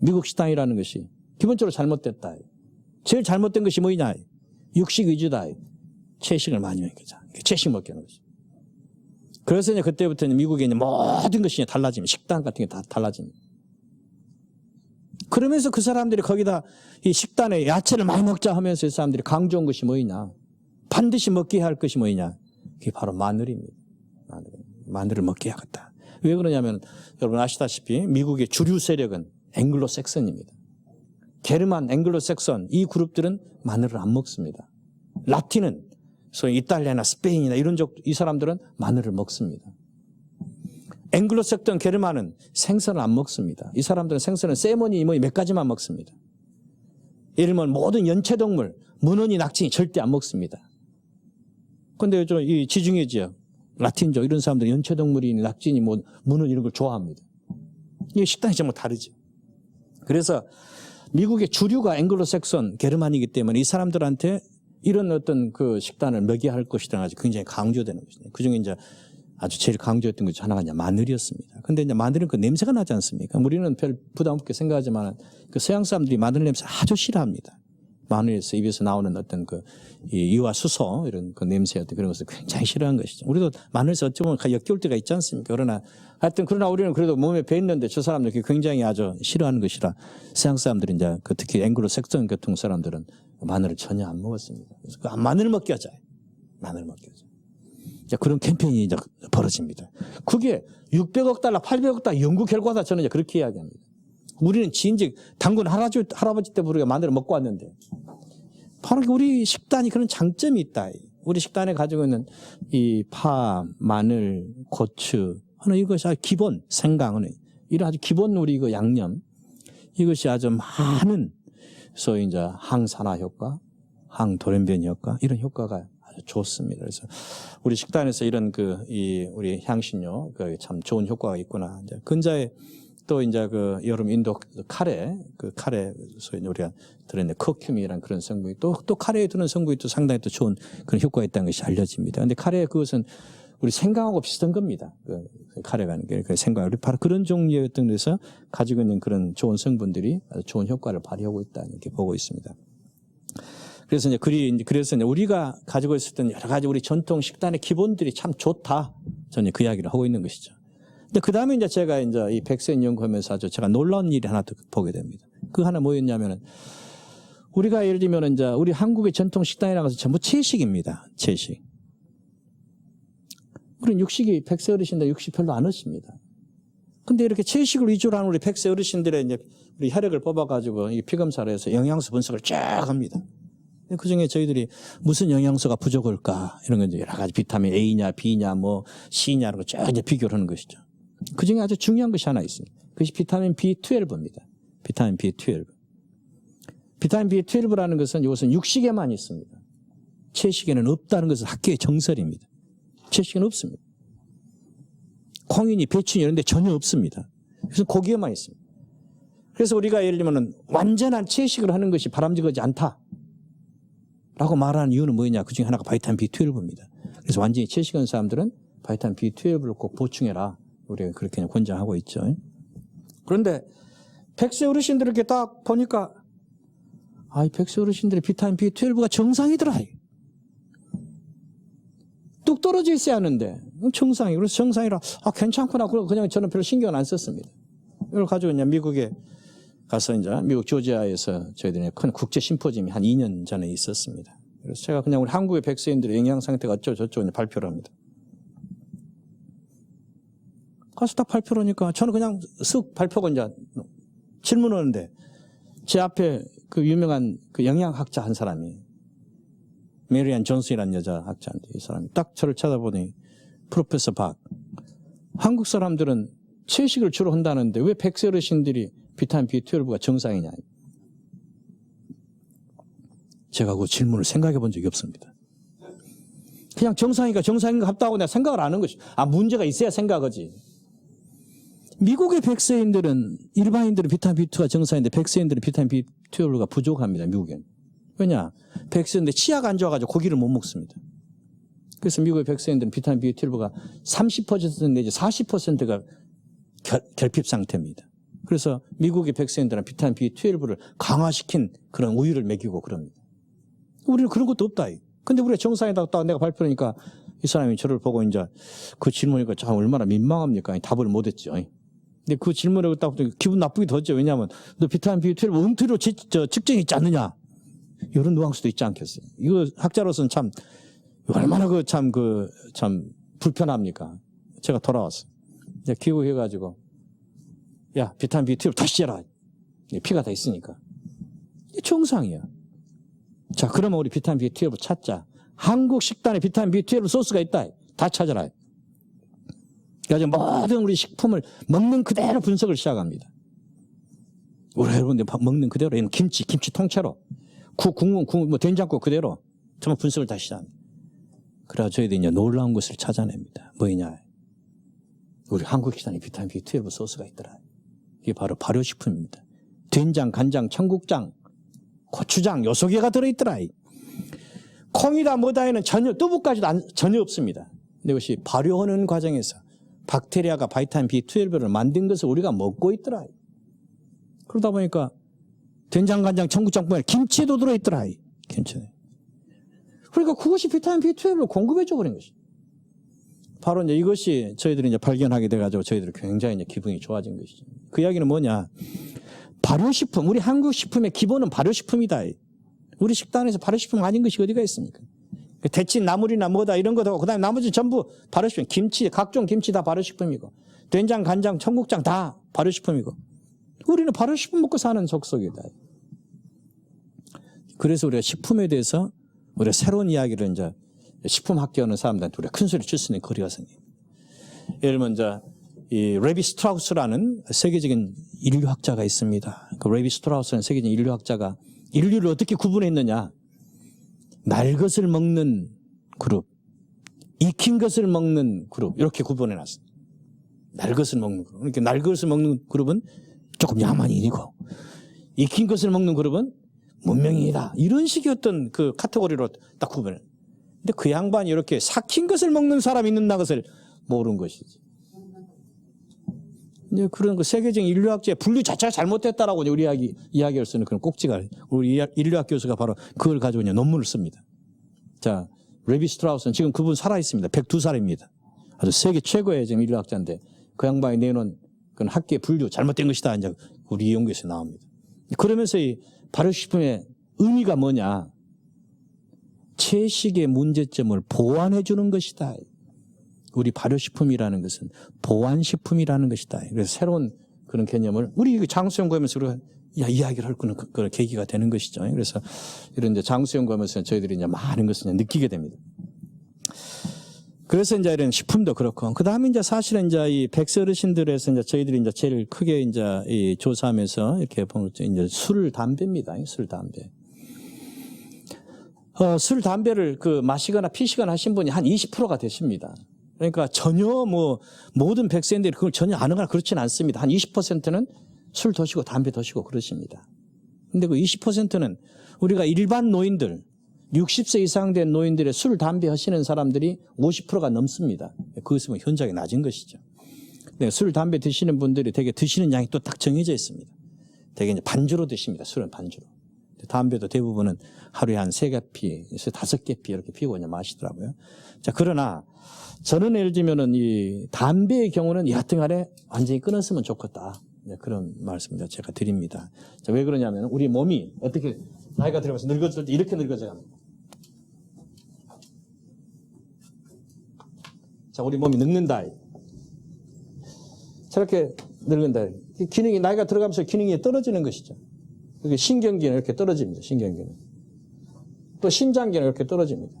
미국 식단이라는 것이 기본적으로 잘못됐다. 제일 잘못된 것이 뭐냐? 육식 위주다. 채식을 많이 먹자. 채식 먹게 하는 것이. 그래서 이제 그때부터 미국에 있는 모든 것이 달라집니다. 식단 같은 게 다 달라집니다. 그러면서 그 사람들이 거기다 이 식단에 야채를 많이 먹자 하면서 이 사람들이 강조한 것이 뭐냐? 반드시 먹게 할 것이 뭐냐? 그게 바로 마늘입니다. 마늘을 먹게 하겠다. 왜 그러냐면 여러분 아시다시피 미국의 주류 세력은 앵글로색선입니다. 게르만, 앵글로색선 이 그룹들은 마늘을 안 먹습니다. 라틴은 소위 이탈리아나 스페인이나 이런 이 사람들은 마늘을 먹습니다. 앵글로색던 게르만은 생선을 안 먹습니다. 이 사람들은 생선은 세모니 뭐 몇 가지만 먹습니다. 예를 들면 모든 연체동물, 문어니 낙지 절대 안 먹습니다. 그런데 이 지중해 지역, 라틴족 이런 사람들은 연체동물이 낙지니 뭐 문어 이런 걸 좋아합니다. 이게 식단이 정말 다르죠. 그래서 미국의 주류가 앵글로색선 게르만이기 때문에 이 사람들한테 이런 어떤 그 식단을 먹여야 할 것이라는 것이 굉장히 강조되는 것이죠. 그 중에 이제 아주 제일 강조했던 것 중 하나가 이제 마늘이었습니다. 근데 이제 마늘은 그 냄새가 나지 않습니까? 우리는 별 부담 없게 생각하지만 그 서양 사람들이 마늘 냄새 아주 싫어합니다. 마늘에서 입에서 나오는 어떤 그 이와 수소 이런 그 냄새 어떤 그런 것을 굉장히 싫어하는 것이죠. 우리도 마늘에서 어쩌면 역겨울 때가 있지 않습니까? 그러나 우리는 그래도 몸에 배 있는데 저 사람들이 굉장히 아주 싫어하는 것이라 서양 사람들이 이제 그 특히 앵글로색선 계통 사람들은 마늘을 전혀 안 먹었습니다. 그래서 그 마늘 먹게 하자. 마늘 먹게 하자. 자, 그런 캠페인이 이제 벌어집니다. 그게 600억 달러, 800억 달러 연구 결과다 저는 이제 그렇게 이야기합니다. 우리는 진즉 단군 할아버지 때부터 우리가 마늘을 먹고 왔는데 바로 우리 식단이 그런 장점이 있다. 우리 식단에 가지고 있는 이 파, 마늘, 고추 하는 이것이 아주 기본 생강 이런 아주 기본 우리 그 양념 이것이 아주 많은 소위 이제 항산화 효과, 항돌연변 효과 이런 효과가 아주 좋습니다. 그래서 우리 식단에서 이런 우리 향신료 참 좋은 효과가 있구나. 이제 근자에 또 이제 여름 인도 카레 소위 우리가 들었는데 커큐민이라는 그런 성분이 또 카레에 드는 성분이 또 상당히 또 좋은 그런 효과가 있다는 것이 알려집니다. 근데 카레 그것은 우리 생강하고 비슷한 겁니다. 카레가 생강 우리 바로 그런 종류의 어떤 데서 가지고 있는 그런 좋은 성분들이 아주 좋은 효과를 발휘하고 있다 이렇게 보고 있습니다. 그래서 이제 우리가 가지고 있었던 여러 가지 우리 전통 식단의 기본들이 참 좋다. 저는 그 이야기를 하고 있는 것이죠. 근데 그 다음에 이제 제가 이제 이 백세 연구하면서 아주 제가 놀라운 일이 하나 더 보게 됩니다. 그 하나 뭐였냐면은 우리가 예를 들면 이제 우리 한국의 전통 식단이라는 것은 전부 채식입니다. 채식. 우리는 육식이 백세 어르신들 육식 별로 안 하십니다. 근데 이렇게 채식을 위주로 하는 우리 백세 어르신들의 이제 우리 혈액을 뽑아가지고 이 피검사를 해서 영양소 분석을 쫙 합니다. 그 중에 저희들이 무슨 영양소가 부족할까 이런 건 이제 여러 가지 비타민 A냐 B냐 뭐 C냐 이런 거 쫙 이제 비교를 하는 것이죠. 그 중에 아주 중요한 것이 하나 있습니다. 그것이 비타민 B12입니다. 비타민 B12. 비타민 B12라는 것은 이것은 육식에만 있습니다. 채식에는 없다는 것은 학계의 정설입니다. 채식에는 없습니다. 콩이니 배추니 이런 데 전혀 없습니다. 그래서 고기에만 있습니다. 그래서 우리가 예를 들면 완전한 채식을 하는 것이 바람직하지 않다. 라고 말하는 이유는 뭐냐? 그 중에 하나가 바이타민 B12입니다. 그래서 완전히 채식한 사람들은 바이타민 B12를 꼭 보충해라. 우리가 그렇게 권장하고 있죠. 그런데 백세 어르신들 이렇게 딱 보니까 이 백세 어르신들의 비타민 B12가 정상이더라. 뚝 떨어져 있어야 하는데 정상이. 그래서 정상이라 괜찮구나. 그냥 저는 별로 신경을 안 썼습니다. 이걸 가지고 그냥 미국에 가서 이제 미국 조지아에서 저희들이 큰 국제 심포지엄이 한 2년 전에 있었습니다. 그래서 제가 그냥 우리 한국의 백세인들의 영양 상태가 어쩌고저쩌고 발표를 합니다. 가서 딱 발표를 하니까 저는 그냥 쓱 발표가 이제 질문을 하는데 제 앞에 그 유명한 그 영양학자 한 사람이 메리안 존슨이라는 여자 학자인데 이 사람이 딱 저를 쳐다보니 프로페서 박 한국 사람들은 채식을 주로 한다는데 왜 백세 어르신들이 비타민 B12가 정상이냐. 제가 그 질문을 생각해 본 적이 없습니다. 그냥 정상인가 합다고 내가 생각을 안 한 것이 문제가 있어야 생각하지. 미국의 백세인들은 일반인들은 비타민 B2가 정상인데 백세인들은 비타민 B12가 부족합니다. 미국엔. 왜냐? 백세인들 치아가 안 좋아가지고 고기를 못 먹습니다. 그래서 미국의 백세인들은 비타민 B12가 30% 내지 40%가 결핍 상태입니다. 그래서 미국의 백세인들은 비타민 B12를 강화시킨 그런 우유를 먹이고 그럽니다. 우리는 그런 것도 없다. 근데 우리가 정상에다가 딱 내가 발표하니까 이 사람이 저를 보고 이제 그 질문이니까 참 얼마나 민망합니까? 답을 못 했죠. 근데 그 질문을 딱 기분 나쁘기도 하죠. 왜냐하면 너 비타민 B12 엉터리로 측정이 있지 않느냐? 이런 누앙스도 있지 않겠어요. 이거 학자로서는 참 얼마나 참 불편합니까? 제가 돌아왔어요. 이제 귀국해가지고, 야, 비타민 B12 다시 재라. 피가 다 있으니까. 이게 정상이야. 자, 그러면 우리 비타민 B12 찾자. 한국 식단에 비타민 B12 소스가 있다. 다 찾아라. 그래서 모든 우리 식품을 먹는 그대로 분석을 시작합니다. 우리 여러분들 먹는 그대로, 김치 통째로, 국물, 된장국 그대로 정말 분석을 다시 시작합니다. 그래서 저희들이 이제 놀라운 것을 찾아냅니다. 뭐냐? 우리 한국 식단에 비타민 B12 소스가 있더라. 이게 바로 발효식품입니다. 된장, 간장, 청국장, 고추장, 요소계가 들어있더라. 콩이다 뭐다에는 전혀, 두부까지도 전혀 없습니다. 근데 이것이 발효하는 과정에서 박테리아가 비타민 B12를 만든 것을 우리가 먹고 있더라. 그러다 보니까 된장, 간장, 청국장뿐만 아니라 김치도 들어있더라. 김치. 그러니까 그것이 비타민 B12를 공급해줘 버린 것이. 바로 이제 이것이 저희들이 이제 발견하게 돼가지고 저희들이 굉장히 이제 기분이 좋아진 것이죠. 그 이야기는 뭐냐? 발효식품, 우리 한국 식품의 기본은 발효식품이다. 우리 식단에서 발효식품 아닌 것이 어디가 있습니까? 데친 나물이나 뭐다 이런 거다. 그 다음에 나머지 전부 발효식품. 김치, 각종 김치 다 발효식품이고, 된장, 간장, 청국장 다 발효식품이고, 우리는 발효식품 먹고 사는 족속이다. 그래서 우리가 식품에 대해서 우리가 새로운 이야기를 이제 식품학교 하는 사람들한테 우리가 큰 소리 칠 수 있는 거리가 생깁니다. 예를 들면 이제 이 레비 스트라우스라는 세계적인 인류학자가 있습니다. 그 레비 스트라우스라는 세계적인 인류학자가 인류를 어떻게 구분했느냐? 날 것을 먹는 그룹, 익힌 것을 먹는 그룹 이렇게 구분해놨습니다. 날 것을 먹는 그룹. 그러니까 날 것을 먹는 그룹은 조금 야만인이고, 익힌 것을 먹는 그룹은 문명인이다. 이런 식의 어떤 그 카테고리로 딱 구분해. 근데 그 양반이 이렇게 삭힌 것을 먹는 사람이 있는다 것을 모르는 것이지. 이제 그런 그 세계적인 인류학자의 분류 자체가 잘못됐다라고 우리 이야기할 수 있는 그런 꼭지가, 우리 인류학 교수가 바로 그걸 가지고 이제 논문을 씁니다. 자, 레비 스트라우스는 지금 그분 살아있습니다. 102살입니다. 아주 세계 최고의 지금 인류학자인데 그 양반이 내놓은 그런 학계 분류 잘못된 것이다. 이제 우리 연구에서 나옵니다. 그러면서 이 발효식품의 의미가 뭐냐? 채식의 문제점을 보완해 주는 것이다. 우리 발효식품이라는 것은 보완식품이라는 것이다. 그래서 새로운 그런 개념을 우리 장수연구하면서 우리가 이야기를 할 그런 계기가 되는 것이죠. 그래서 이런 이제 장수연구하면서 저희들이 이제 많은 것을 이제 느끼게 됩니다. 그래서 이제 이런 식품도 그렇고, 그 다음에 이제 사실은 이제 이 백세 어르신들에서 이제 저희들이 이제 제일 크게 이제 이 조사하면서 이렇게 보면 이제 술, 담배입니다. 술, 담배. 술, 담배를 마시거나 피시거나 하신 분이 한 20%가 되십니다. 그러니까 전혀 모든 백세인들이 그걸 전혀 안 하거나 그렇지는 않습니다. 한 20%는 술 드시고 담배 드시고 그러십니다. 근데 그 20%는 우리가 일반 노인들, 60세 이상 된 노인들의 술, 담배 하시는 사람들이 50%가 넘습니다. 그것은 현저하게 낮은 것이죠. 술, 담배 드시는 분들이 되게 드시는 양이 또 딱 정해져 있습니다. 되게 이제 반주로 드십니다. 술은 반주로. 담배도 대부분은 하루에 한 3개피, 5개피 이렇게 피고 그냥 마시더라고요. 자, 그러나 저는 예를 들면은 이 담배의 경우는 여하튼간에 완전히 끊었으면 좋겠다. 그런 말씀을 제가 드립니다. 자, 왜 그러냐면 우리 몸이 어떻게 나이가 들면서 늙어질 때 이렇게 늙어져 갑니다. 자, 우리 몸이 늙는다. 저렇게 늙는다. 기능이 나이가 들어가면서 기능이 떨어지는 것이죠. 신경기는 이렇게 떨어집니다. 신경기는. 또 신장기는 이렇게 떨어집니다.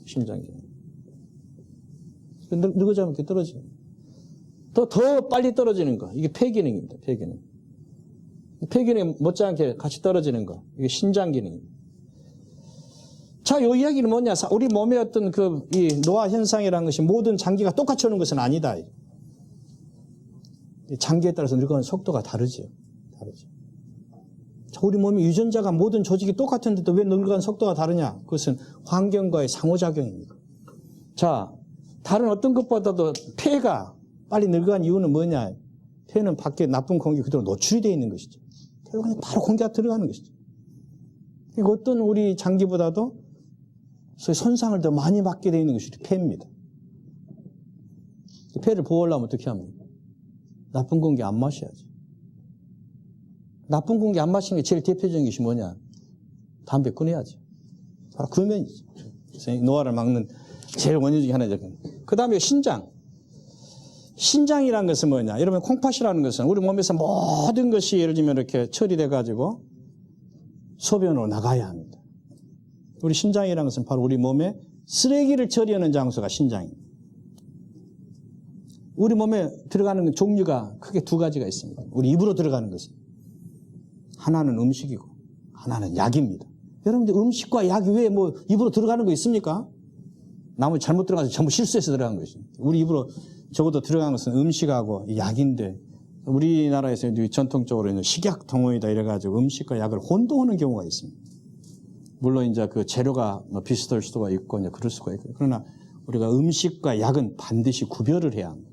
심장기는. 늙어지면 이렇게 떨어집니다. 더 빨리 떨어지는 거. 이게 폐기능입니다. 폐기능. 폐기능이 못지않게 같이 떨어지는 거. 이게 신장기능입니다. 자, 요 이야기는 뭐냐. 우리 몸의 어떤 이 노화 현상이라는 것이 모든 장기가 똑같이 오는 것은 아니다. 장기에 따라서 늙어가는 속도가 다르죠. 다르죠. 자, 우리 몸의 유전자가 모든 조직이 똑같은데도 왜 늙어가는 속도가 다르냐? 그것은 환경과의 상호작용입니다. 자, 다른 어떤 것보다도 폐가 빨리 늙어간 이유는 뭐냐? 폐는 밖에 나쁜 공기 그대로 노출이 되어 있는 것이죠. 결국은 바로 공기가 들어가는 것이죠. 그러니까 어떤 우리 장기보다도 소위 손상을 더 많이 받게 되어 있는 것이 폐입니다. 폐를 보호하려면 어떻게 합니까? 나쁜 공기 안 마셔야지. 나쁜 공기 안 마시는 게 제일 대표적인 것이 뭐냐? 담배 끊어야지. 바로 그 면이죠. 그래서 노화를 막는 제일 원인 중에 하나죠. 그 다음에 신장. 신장이라는 것은 뭐냐? 여러분, 콩팥이라는 것은 우리 몸에서 모든 것이 예를 들면 이렇게 처리돼가지고 소변으로 나가야 합니다. 우리 신장이라는 것은 바로 우리 몸에 쓰레기를 처리하는 장소가 신장입니다. 우리 몸에 들어가는 종류가 크게 두 가지가 있습니다. 우리 입으로 들어가는 것은. 하나는 음식이고 하나는 약입니다. 여러분들 음식과 약이 왜 뭐 입으로 들어가는 거 있습니까? 나머지 잘못 들어가서 전부 실수해서 들어간 것입니다. 우리 입으로 적어도 들어간 것은 음식하고 약인데 우리나라에서 전통적으로 식약 동원이다 이래가지고 음식과 약을 혼동하는 경우가 있습니다. 물론 이제 그 재료가 뭐 비슷할 수가 있고 이제 그럴 수가 있고 그러나 우리가 음식과 약은 반드시 구별을 해야 합니다.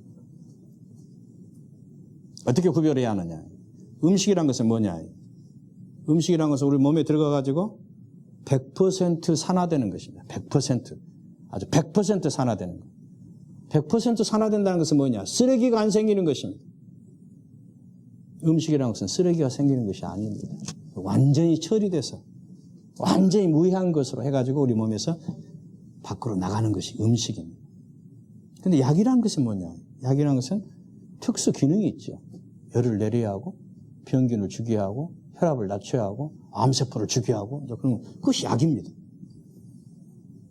어떻게 구별해야 하느냐? 음식이란 것은 뭐냐? 음식이란 것은 우리 몸에 들어가가지고 100% 산화되는 것입니다. 100%. 아주 100% 산화되는 것. 100% 산화된다는 것은 뭐냐? 쓰레기가 안 생기는 것입니다. 음식이라는 것은 쓰레기가 생기는 것이 아닙니다. 완전히 처리돼서 완전히 무해한 것으로 해가지고 우리 몸에서 밖으로 나가는 것이 음식입니다. 근데 약이라는 것은 뭐냐? 약이라는 것은 특수 기능이 있죠. 열을 내려야 하고 병균을 죽여야 하고 혈압을 낮춰야 하고 암세포를 죽여야 하고 그런 그것이 약입니다.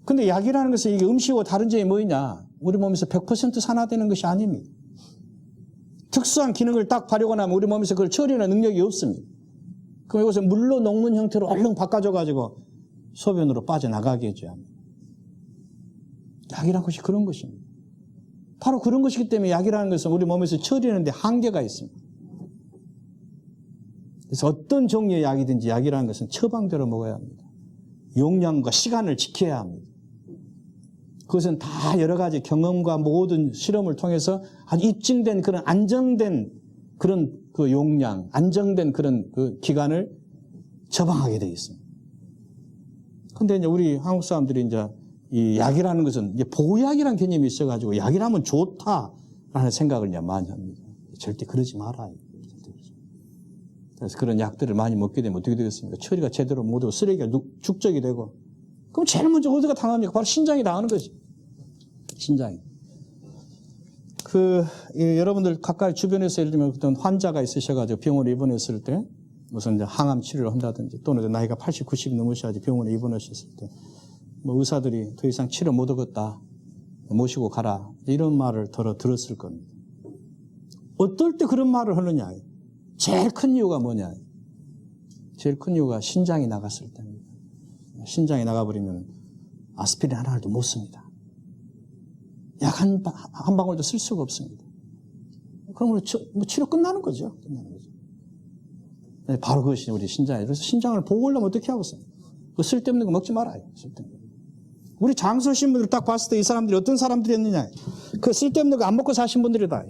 근데 약이라는 것은 이게 음식과 다른 점이 뭐냐? 우리 몸에서 100% 산화되는 것이 아닙니다. 특수한 기능을 딱 발휘하고 나면 우리 몸에서 그걸 처리하는 능력이 없습니다. 그럼 이것을 물로 녹는 형태로 얼른 바꿔줘가지고 소변으로 빠져나가게 해줘야 합니다. 약이라는 것이 그런 것입니다. 바로 그런 것이기 때문에 약이라는 것은 우리 몸에서 처리하는데 한계가 있습니다. 그래서 어떤 종류의 약이든지 약이라는 것은 처방대로 먹어야 합니다. 용량과 시간을 지켜야 합니다. 그것은 다 여러 가지 경험과 모든 실험을 통해서 아주 입증된 그런 안정된 그런 그 용량, 안정된 그런 그 기간을 처방하게 되어 있습니다. 근데 이제 우리 한국 사람들이 이제 이 약이라는 것은 이제 보약이라는 개념이 있어가지고 약이라면 좋다라는 생각을 이제 많이 합니다. 절대 그러지 말아요. 그래서 그런 약들을 많이 먹게 되면 어떻게 되겠습니까? 처리가 제대로 못하고 쓰레기가 축적이 되고 그럼 제일 먼저 어디가 당합니까? 바로 신장이 당하는 거지. 신장이. 여러분들 가까이 주변에서 예를 들면 어떤 환자가 있으셔가지고 병원에 입원했을 때 무슨 이제 항암 치료를 한다든지 또는 나이가 80, 90 넘으셔야지 병원에 입원하셨을 때 뭐 의사들이 더 이상 치료 못 하겠다. 모시고 가라. 이런 말을 들었을 겁니다. 어떨 때 그런 말을 하느냐. 제일 큰 이유가 뭐냐. 제일 큰 이유가 신장이 나갔을 때입니다. 신장이 나가버리면 아스피린 하나도 못 씁니다. 약 한 방울도 쓸 수가 없습니다. 그러면 치료 끝나는 거죠. 끝나는 거죠. 바로 그것이 우리 신장이에요. 그래서 신장을 보호하려면 어떻게 하고 있어요? 그 쓸데없는 거 먹지 말아요. 쓸데없는 거. 우리 장수신 분들 딱 봤을 때 이 사람들이 어떤 사람들이었느냐. 그 쓸데없는 거 안 먹고 사신 분들이다.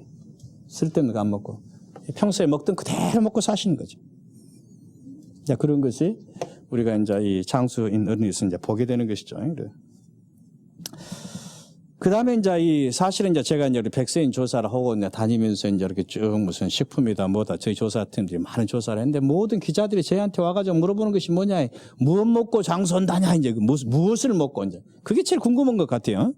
쓸데없는 거 안 먹고. 평소에 먹던 그대로 먹고 사시는 거죠. 자, 그런 것이 우리가 이제 이 장수인 어른에서 이제 보게 되는 것이죠. 그 다음에 이제 사실은 이제 제가 이제 백세인 조사를 하고 이제 다니면서 이제 이렇게 쭉 무슨 식품이다 뭐다 저희 조사팀들이 많은 조사를 했는데 모든 기자들이 저희한테 와가지고 물어보는 것이 뭐냐. 무엇 먹고 장수한다냐. 이제 무엇을 먹고 이제. 그게 제일 궁금한 것 같아요.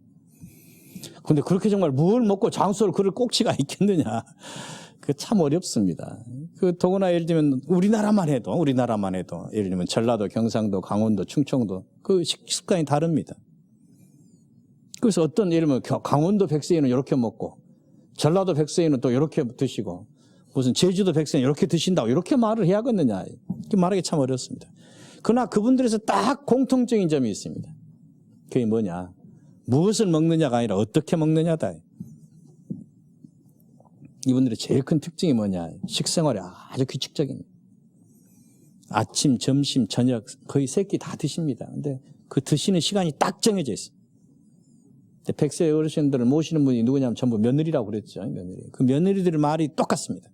근데 그렇게 정말 무엇을 먹고 장수를 그럴 꼭지가 있겠느냐. 그 참 어렵습니다. 더구나 예를 들면 우리나라만 해도 예를 들면 전라도, 경상도, 강원도, 충청도 그 식습관이 다릅니다. 그래서 어떤 예를 들면 강원도 백세인은 이렇게 먹고 전라도 백세인은 또 이렇게 드시고 무슨 제주도 백세인 이렇게 드신다고 이렇게 말을 해야겠느냐. 말하기 참 어렵습니다. 그러나 그분들에서 딱 공통적인 점이 있습니다. 그게 뭐냐. 무엇을 먹느냐가 아니라 어떻게 먹느냐다. 이분들의 제일 큰 특징이 뭐냐. 식생활이 아주 규칙적입니다. 아침, 점심, 저녁 거의 세 끼 다 드십니다. 근데 그 드시는 시간이 딱 정해져 있어요. 백세 어르신들을 모시는 분이 누구냐면 전부 며느리라고 그랬죠. 며느리. 그 며느리들의 말이 똑같습니다.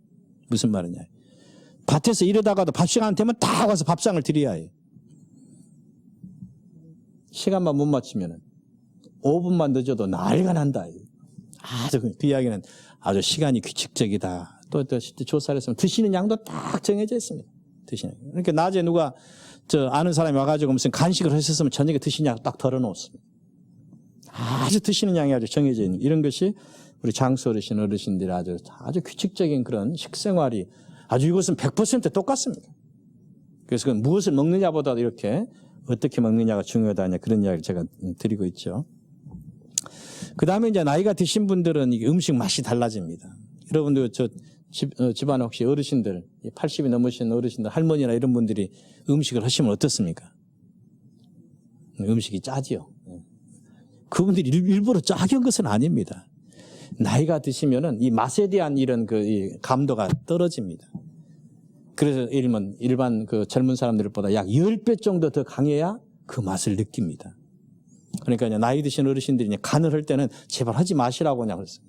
무슨 말이냐. 밭에서 일하다가도 밥 시간 되면 다 와서 밥상을 드려야 해요. 시간만 못 맞추면 5분만 늦어도 난리가 난다. 아주 그 이야기는 아주 시간이 규칙적이다. 또 조사를 했으면 드시는 양도 딱 정해져 있습니다. 드시는. 그러니까 낮에 누가 아는 사람이 와가지고 무슨 간식을 하셨으면 저녁에 드시냐고 딱 덜어놓습니다. 아주 드시는 양이 아주 정해져 있는 이런 것이 우리 장수 어르신들이 아주 규칙적인 그런 식생활이 아주 이것은 100% 똑같습니다. 그래서 그건 무엇을 먹느냐보다 이렇게 어떻게 먹느냐가 중요하다 그런 이야기를 제가 드리고 있죠. 그 다음에 이제 나이가 드신 분들은 이게 음식 맛이 달라집니다. 여러분들 집안에 혹시 어르신들 80이 넘으신 어르신들 할머니나 이런 분들이 음식을 하시면 어떻습니까? 음식이 짜지요. 그분들이 일부러 짜게 한 것은 아닙니다. 나이가 드시면은 이 맛에 대한 이런 이 감도가 떨어집니다. 그래서 예를 들면 일반 그 젊은 사람들보다 약 10배 정도 더 강해야 그 맛을 느낍니다. 그러니까 이제 나이 드신 어르신들이 이제 간을 할 때는 제발 하지 마시라고 그냥 그랬어요.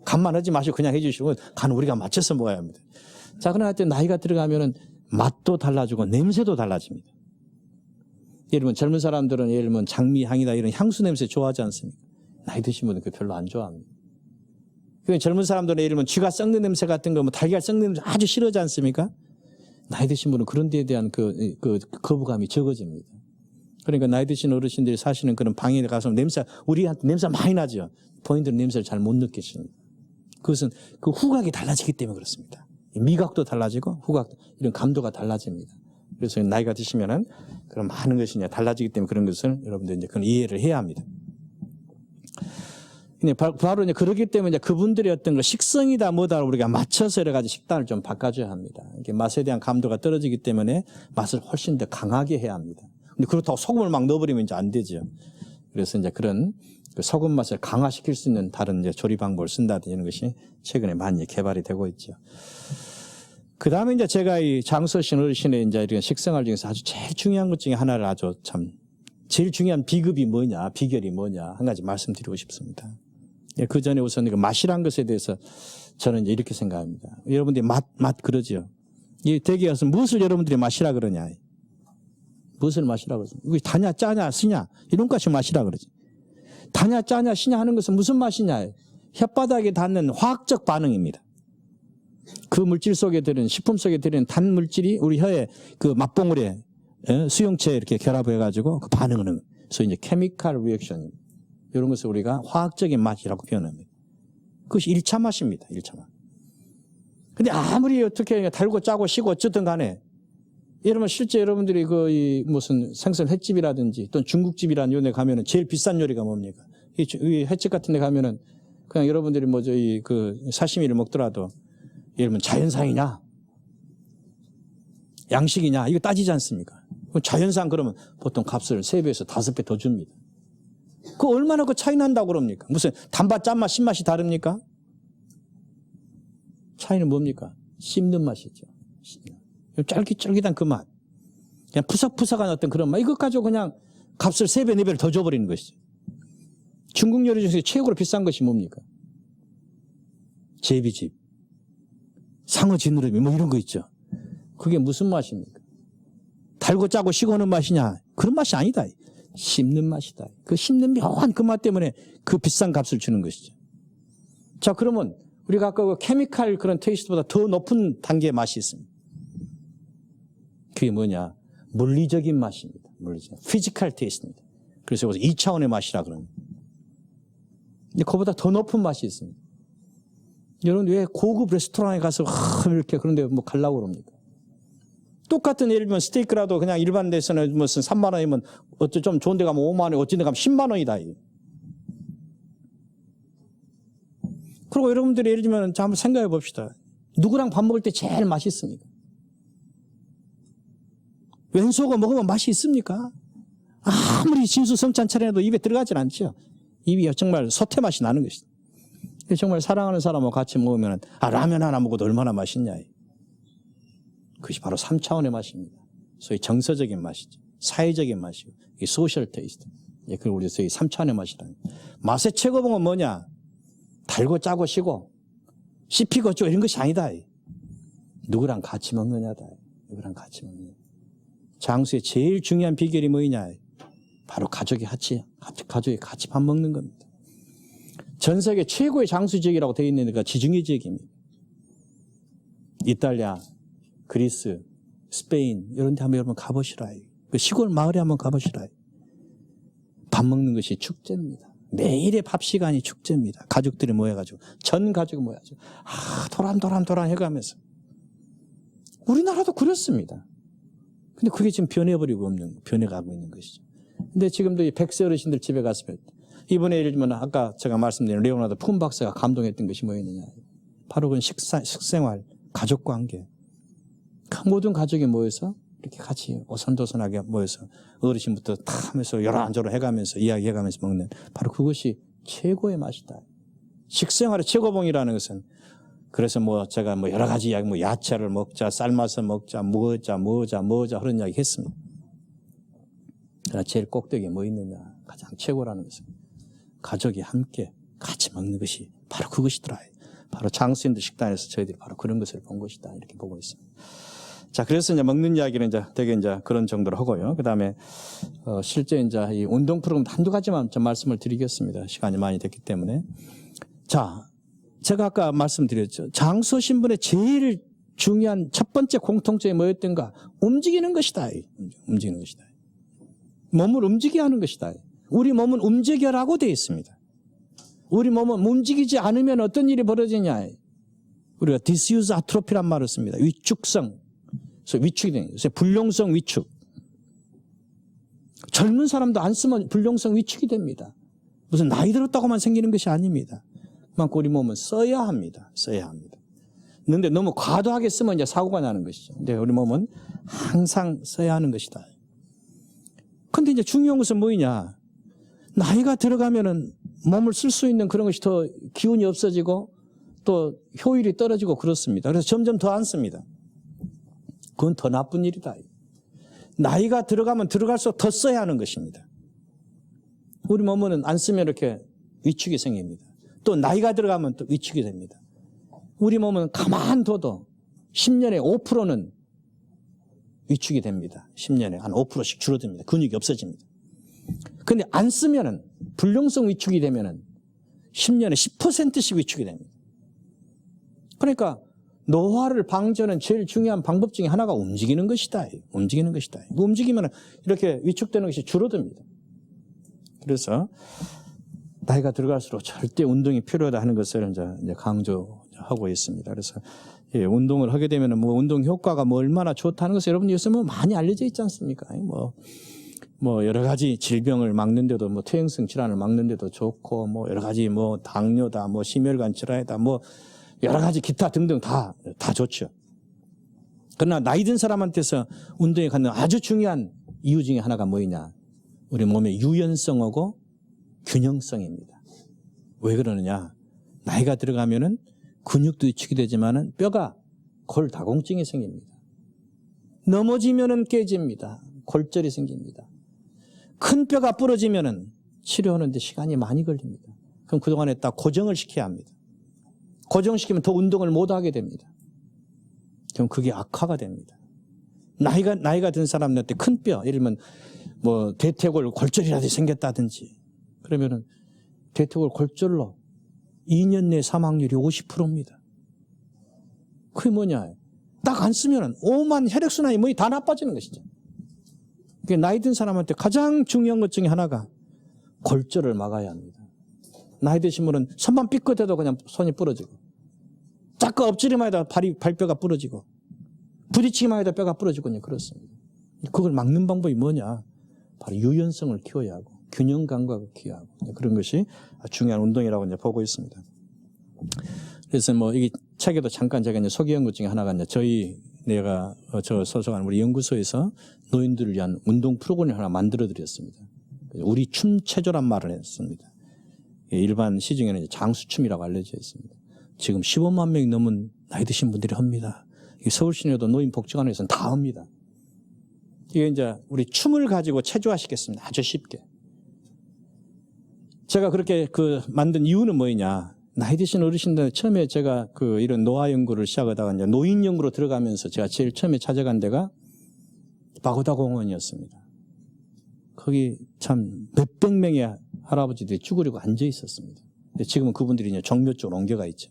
간만 하지 마시고 그냥 해주시고 간은 우리가 맞춰서 먹어야 합니다. 자, 그러나 하여튼 나이가 들어가면은 맛도 달라지고 냄새도 달라집니다. 예를 들면 젊은 사람들은 예를 들면 장미 향이다 이런 향수 냄새 좋아하지 않습니까? 나이 드신 분은 그 별로 안 좋아합니다. 젊은 사람들은 예를 들면 쥐가 썩는 냄새 같은 거, 뭐 달걀 썩는 냄새 아주 싫어하지 않습니까? 나이 드신 분은 그런 데에 대한 그 거부감이 적어집니다. 그러니까 나이 드신 어르신들이 사시는 그런 방에 가서 우리한테 냄새 많이 나죠. 본인들은 냄새를 잘 못 느끼십니다. 그것은 그 후각이 달라지기 때문에 그렇습니다. 미각도 달라지고 후각, 이런 감도가 달라집니다. 그래서 나이가 드시면은 그런 많은 것이 이제 달라지기 때문에 그런 것을 여러분들 이제 그런 이해를 해야 합니다. 근데 바로 이제 그렇기 때문에 이제 그분들의 어떤 그 식성이다 뭐다 우리가 맞춰서 여러 가지 식단을 좀 바꿔줘야 합니다. 이게 맛에 대한 감도가 떨어지기 때문에 맛을 훨씬 더 강하게 해야 합니다. 근데 그렇다고 소금을 막 넣어버리면 이제 안 되죠. 그래서 이제 그런 그 소금 맛을 강화시킬 수 있는 다른 이제 조리 방법을 쓴다든지 이런 것이 최근에 많이 개발이 되고 있죠. 그 다음에 이제 제가 이 장수신 어르신의 이제 이런 식생활 중에서 아주 제일 중요한 것 중에 하나를 아주 참 제일 중요한 비결이 뭐냐 한 가지 말씀드리고 싶습니다. 그 전에 우선 그 맛이란 것에 대해서 저는 이제 이렇게 생각합니다. 여러분들이 맛 그러죠. 이 대개 가서 무엇을 여러분들이 맛이라 그러냐. 무엇을 맛이라 그러죠. 이거 다냐, 짜냐, 쓰냐. 이런 것이 맛이라 그러지. 다냐, 짜냐, 쓰냐 하는 것은 무슨 맛이냐. 혓바닥에 닿는 화학적 반응입니다. 그 물질 속에 들은, 식품 속에 들은 단 물질이 우리 혀에 그 맛봉울에 수용체에 이렇게 결합해가지고 그 반응을 하는 거예요. 그래서 이제 케미컬 리액션입니다. 이런 것을 우리가 화학적인 맛이라고 표현합니다. 그것이 1차 맛입니다. 1차 맛. 근데 아무리 어떻게 달고 짜고 시고 어쨌든 간에 이러면 실제 여러분들이 그 무슨 생선 횟집이라든지 또는 중국집이라는 요데 가면은 제일 비싼 요리가 뭡니까? 이 횟집 같은 데 가면은 그냥 여러분들이 그 사시미를 먹더라도 예를 들면 자연산이냐 양식이냐 이거 따지지 않습니까? 자연산 그러면 보통 값을 3배에서 5배 더 줍니다. 그 얼마나 그 차이 난다고 그럽니까? 무슨 단맛, 짠맛, 신맛이 다릅니까? 차이는 뭡니까? 씹는 맛이죠. 쫄깃쫄깃한 그 맛. 그냥 푸석푸석한 어떤 그런 맛. 이것 가지고 그냥 값을 3배, 4배를 더 줘버리는 것이죠. 중국 요리 중에서 최고로 비싼 것이 뭡니까? 제비집, 상어 지느러미 뭐 이런 거 있죠. 그게 무슨 맛입니까? 달고 짜고 시고는 맛이냐? 그런 맛이 아니다. 씹는 맛이다. 그 씹는 묘한 그 맛 때문에 그 비싼 값을 주는 것이죠. 자, 그러면 우리가 아까 그 케미칼 그런 테이스트보다 더 높은 단계의 맛이 있습니다. 그게 뭐냐? 물리적인 맛입니다. 물리적. 피지컬 테이스트입니다. 그래서 여기서 2차원의 맛이라 그럽니다. 근데 그보다 더 높은 맛이 있습니다. 여러분 왜 고급 레스토랑에 가서 이렇게 그런데 뭐 가려고 그럽니까? 똑같은 예를 들면 스테이크라도 그냥 일반 데서는 무슨 3만 원이면 어째 좀 좋은 데 가면 5만 원, 어찌 데 가면 10만 원이다. 그리고 여러분들이 예를 들면 한번 생각해 봅시다. 누구랑 밥 먹을 때 제일 맛있습니까? 왼소가 먹으면 맛이 있습니까? 아무리 진수성찬 차려도 입에 들어가질 않죠. 입이 정말 소태 맛이 나는 것이다. 정말 사랑하는 사람하고 같이 먹으면 라면 하나 먹어도 얼마나 맛있냐. 그것이 바로 3차원의 맛입니다. 소위 정서적인 맛이죠. 사회적인 맛이고 이게 소셜 테이스트. 그걸 우리 소위 3차원의 맛이라는. 맛의 최고봉은 뭐냐? 달고 짜고 시고 씹히고 어쩌고 이런 것이 아니다. 누구랑 같이 먹느냐다. 누구랑 같이 먹느냐. 장수의 제일 중요한 비결이 뭐냐? 바로 가족이 같이 밥 먹는 겁니다. 전 세계 최고의 장수 지역이라고 되어 있는 데가 지중해 지역입니다. 이탈리아, 그리스, 스페인 이런 데 한번 여러분 가보시라. 그 시골 마을에 한번 가보시라. 밥 먹는 것이 축제입니다. 매일의 밥 시간이 축제입니다. 가족들이 모여가지고 전 가족이 모여가지고 도란 해가면서 우리나라도 그렇습니다. 근데 그게 지금 변해가고 있는 것이죠. 근데 지금도 이 100세 어르신들 집에 갔으면 이번에 예를 들면 아까 제가 말씀드린 레오나르도 품 박사가 감동했던 것이 뭐였느냐. 바로 그건 식생활, 가족관계. 그 모든 가족이 모여서 이렇게 같이 오손도손하게 모여서 어르신부터 다 하면서 요란저란 해가면서 이야기해가면서 먹는 바로 그것이 최고의 맛이다. 식생활의 최고봉이라는 것은 그래서 제가 여러 가지 이야기 야채를 먹자, 삶아서 먹자, 뭐자 그런 이야기 했습니다. 그러나 제일 꼭대기에 뭐 있느냐. 가장 최고라는 것은 가족이 함께 같이 먹는 것이 바로 그것이더라. 바로 장수인들 식단에서 저희들이 바로 그런 것을 본 것이다. 이렇게 보고 있습니다. 자, 그래서 이제 먹는 이야기는 이제 되게 이제 그런 정도로 하고요. 그 다음에, 실제 이제 이 운동 프로그램 한두 가지만 좀 말씀을 드리겠습니다. 시간이 많이 됐기 때문에. 자, 제가 아까 말씀드렸죠. 장소 신분의 제일 중요한 첫 번째 공통점이 뭐였던가? 움직이는 것이다. 움직이는 것이다. 몸을 움직이게 하는 것이다. 우리 몸은 움직여라고 되어 있습니다. 우리 몸은 움직이지 않으면 어떤 일이 벌어지냐. 우리가 디스유스 아트로피란 말을 씁니다. 위축성. 그래서 위축이 되는 거예요. 불용성 위축. 젊은 사람도 안 쓰면 불용성 위축이 됩니다. 무슨 나이 들었다고만 생기는 것이 아닙니다. 그만큼 우리 몸은 써야 합니다. 써야 합니다. 그런데 너무 과도하게 쓰면 이제 사고가 나는 것이죠. 근데 우리 몸은 항상 써야 하는 것이다. 근데 이제 중요한 것은 뭐냐. 나이가 들어가면은 몸을 쓸 수 있는 그런 것이 더 기운이 없어지고 또 효율이 떨어지고 그렇습니다. 그래서 점점 더 안 씁니다. 그건 더 나쁜 일이다. 나이가 들어가면 들어갈수록 더 써야 하는 것입니다. 우리 몸은 안 쓰면 이렇게 위축이 생깁니다. 또 나이가 들어가면 또 위축이 됩니다. 우리 몸은 가만둬도 10년에 5%는 위축이 됩니다. 10년에 한 5%씩 줄어듭니다. 근육이 없어집니다. 근데 안 쓰면은 불용성 위축이 되면은 10년에 10%씩 위축이 됩니다. 그러니까 노화를 방지하는 제일 중요한 방법 중에 하나가 움직이는 것이다. 움직이는 것이다. 움직이면 이렇게 위축되는 것이 줄어듭니다. 그래서 나이가 들어갈수록 절대 운동이 필요하다 하는 것을 이제 강조하고 있습니다. 그래서 운동을 하게 되면 운동 효과가 얼마나 좋다는 것을 여러분 요새 많이 알려져 있지 않습니까? 여러 가지 질병을 막는데도 퇴행성 질환을 막는데도 좋고 여러 가지 당뇨다 심혈관 질환이다 여러 가지 기타 등등 다 좋죠. 그러나 나이 든 사람한테서 운동에 갖는 아주 중요한 이유 중에 하나가 뭐냐? 우리 몸의 유연성하고 균형성입니다. 왜 그러느냐? 나이가 들어가면은 근육도 위축이 되지만은 뼈가 골다공증이 생깁니다. 넘어지면은 깨집니다. 골절이 생깁니다. 큰 뼈가 부러지면은 치료하는데 시간이 많이 걸립니다. 그럼 그동안에 딱 고정을 시켜야 합니다. 고정시키면 더 운동을 못 하게 됩니다. 그럼 그게 악화가 됩니다. 나이가 든 사람한테 큰 뼈, 예를 들면 대퇴골 골절이라도 생겼다든지 그러면은 대퇴골 골절로 2년 내 사망률이 50%입니다. 그게 뭐냐? 딱 안 쓰면은 오만 혈액순환이 다 나빠지는 것이죠. 나이 든 사람한테 가장 중요한 것 중에 하나가 골절을 막아야 합니다. 나이 드신 분은 손만 삐끗해도 그냥 손이 부러지고 자꾸 엎드리기만 해도 발뼈가 부러지고 부딪히기만 해도 뼈가 부러지고 그렇습니다. 그걸 막는 방법이 뭐냐? 바로 유연성을 키워야 하고 균형 감각을 키워야 하고 그런 것이 중요한 운동이라고 보고 있습니다. 그래서 이 책에도 잠깐 제가 소개한 것 중에 하나가 저 소속한 우리 연구소에서 노인들을 위한 운동 프로그램을 하나 만들어 드렸습니다. 우리 춤체조란 말을 했습니다. 일반 시중에는 장수춤이라고 알려져 있습니다. 지금 15만 명이 넘은 나이 드신 분들이 합니다. 서울시내도 노인복지관에서는 다 합니다. 이게 이제 우리 춤을 가지고 체조화시켰습니다. 아주 쉽게. 제가 그렇게 만든 이유는 뭐냐? 나이 드신 어르신들 처음에 제가 이런 노화 연구를 시작하다가 이제 노인 연구로 들어가면서 제가 제일 처음에 찾아간 데가 바고다 공원이었습니다. 거기 참 몇백 명의 할아버지들이 쭈그리고 앉아 있었습니다. 지금은 그분들이 이제 정묘 쪽으로 옮겨가 있죠.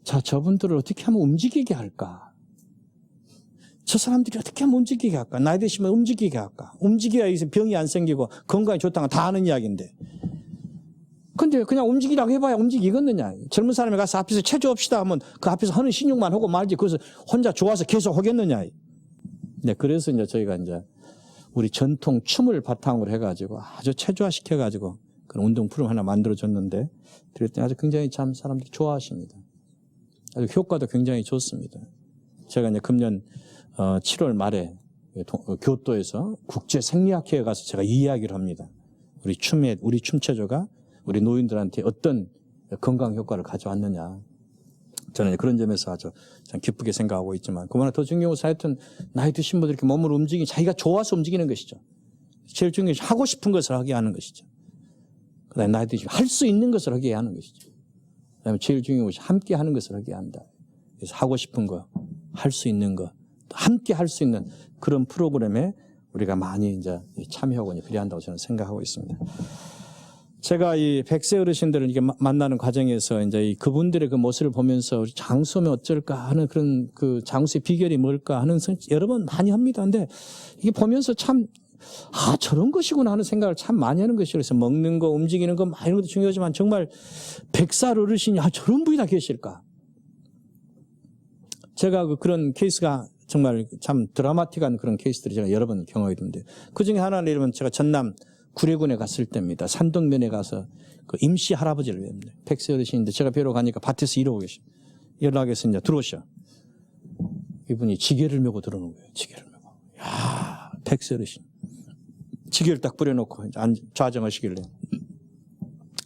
자, 저분들을 어떻게 하면 움직이게 할까? 저 사람들이 어떻게 하면 움직이게 할까? 나이 드시면 움직이게 할까? 움직여야 병이 안 생기고 건강이 좋다는 거 다 아는 이야기인데 근데 그냥 움직이라고 해봐야 움직이겠느냐. 젊은 사람이 가서 앞에서 체조합시다 하면 그 앞에서 하는 신용만 하고 말지. 그래서 혼자 좋아서 계속 하겠느냐. 네, 그래서 이제 저희가 이제 우리 전통 춤을 바탕으로 해가지고 아주 체조화시켜가지고 그런 운동 프로그램 하나 만들어줬는데 그랬더니 아주 굉장히 참 사람들이 좋아하십니다. 아주 효과도 굉장히 좋습니다. 제가 이제 금년 7월 말에 교토에서 국제생리학회에 가서 제가 이 이야기를 합니다. 우리 춤체조가 우리 노인들한테 어떤 건강 효과를 가져왔느냐. 저는 그런 점에서 아주 참 기쁘게 생각하고 있지만, 그보다 더 중요한 것은 하여튼 나이 드신 분들 이렇게 몸을 움직이기 자기가 좋아서 움직이는 것이죠. 제일 중요한 것이 하고 싶은 것을 하게 하는 것이죠. 그 다음에 나이 드시면 할 수 있는 것을 하게 하는 것이죠. 그 다음에 제일 중요한 것이 함께 하는 것을 하게 한다. 그래서 하고 싶은 거, 할 수 있는 거, 함께 할 수 있는 그런 프로그램에 우리가 많이 이제 참여하고 필요한다고 저는 생각하고 있습니다. 제가 이 100세 어르신들을 이게 만나는 과정에서 이제 그분들의 그 모습을 보면서 장수하면 어쩔까 하는 그런 그 장수의 비결이 뭘까 하는 여러 번 많이 합니다. 근데 이게 보면서 참, 저런 것이구나 하는 생각을 참 많이 하는 것이죠. 그래서 먹는 거, 움직이는 거, 이런 것도 중요하지만 정말 100살 어르신이 저런 분이 다 계실까? 제가 그런 케이스가 정말 참 드라마틱한 그런 케이스들이 제가 여러 번 경험이 있는데, 그 중에 하나는 이러면 제가 전남 구례군에 갔을 때입니다. 산동면에 가서 그 임시 할아버지를 뵙는데 100세 어르신인데 제가 뵈러 가니까 밭에서 이러고 계셔. 연락해서 이제 들어오셔. 이분이 지게를 메고 들어오는 거예요. 지게를 메고. 야, 100세 어르신. 지게를 딱 뿌려놓고 좌정하시길래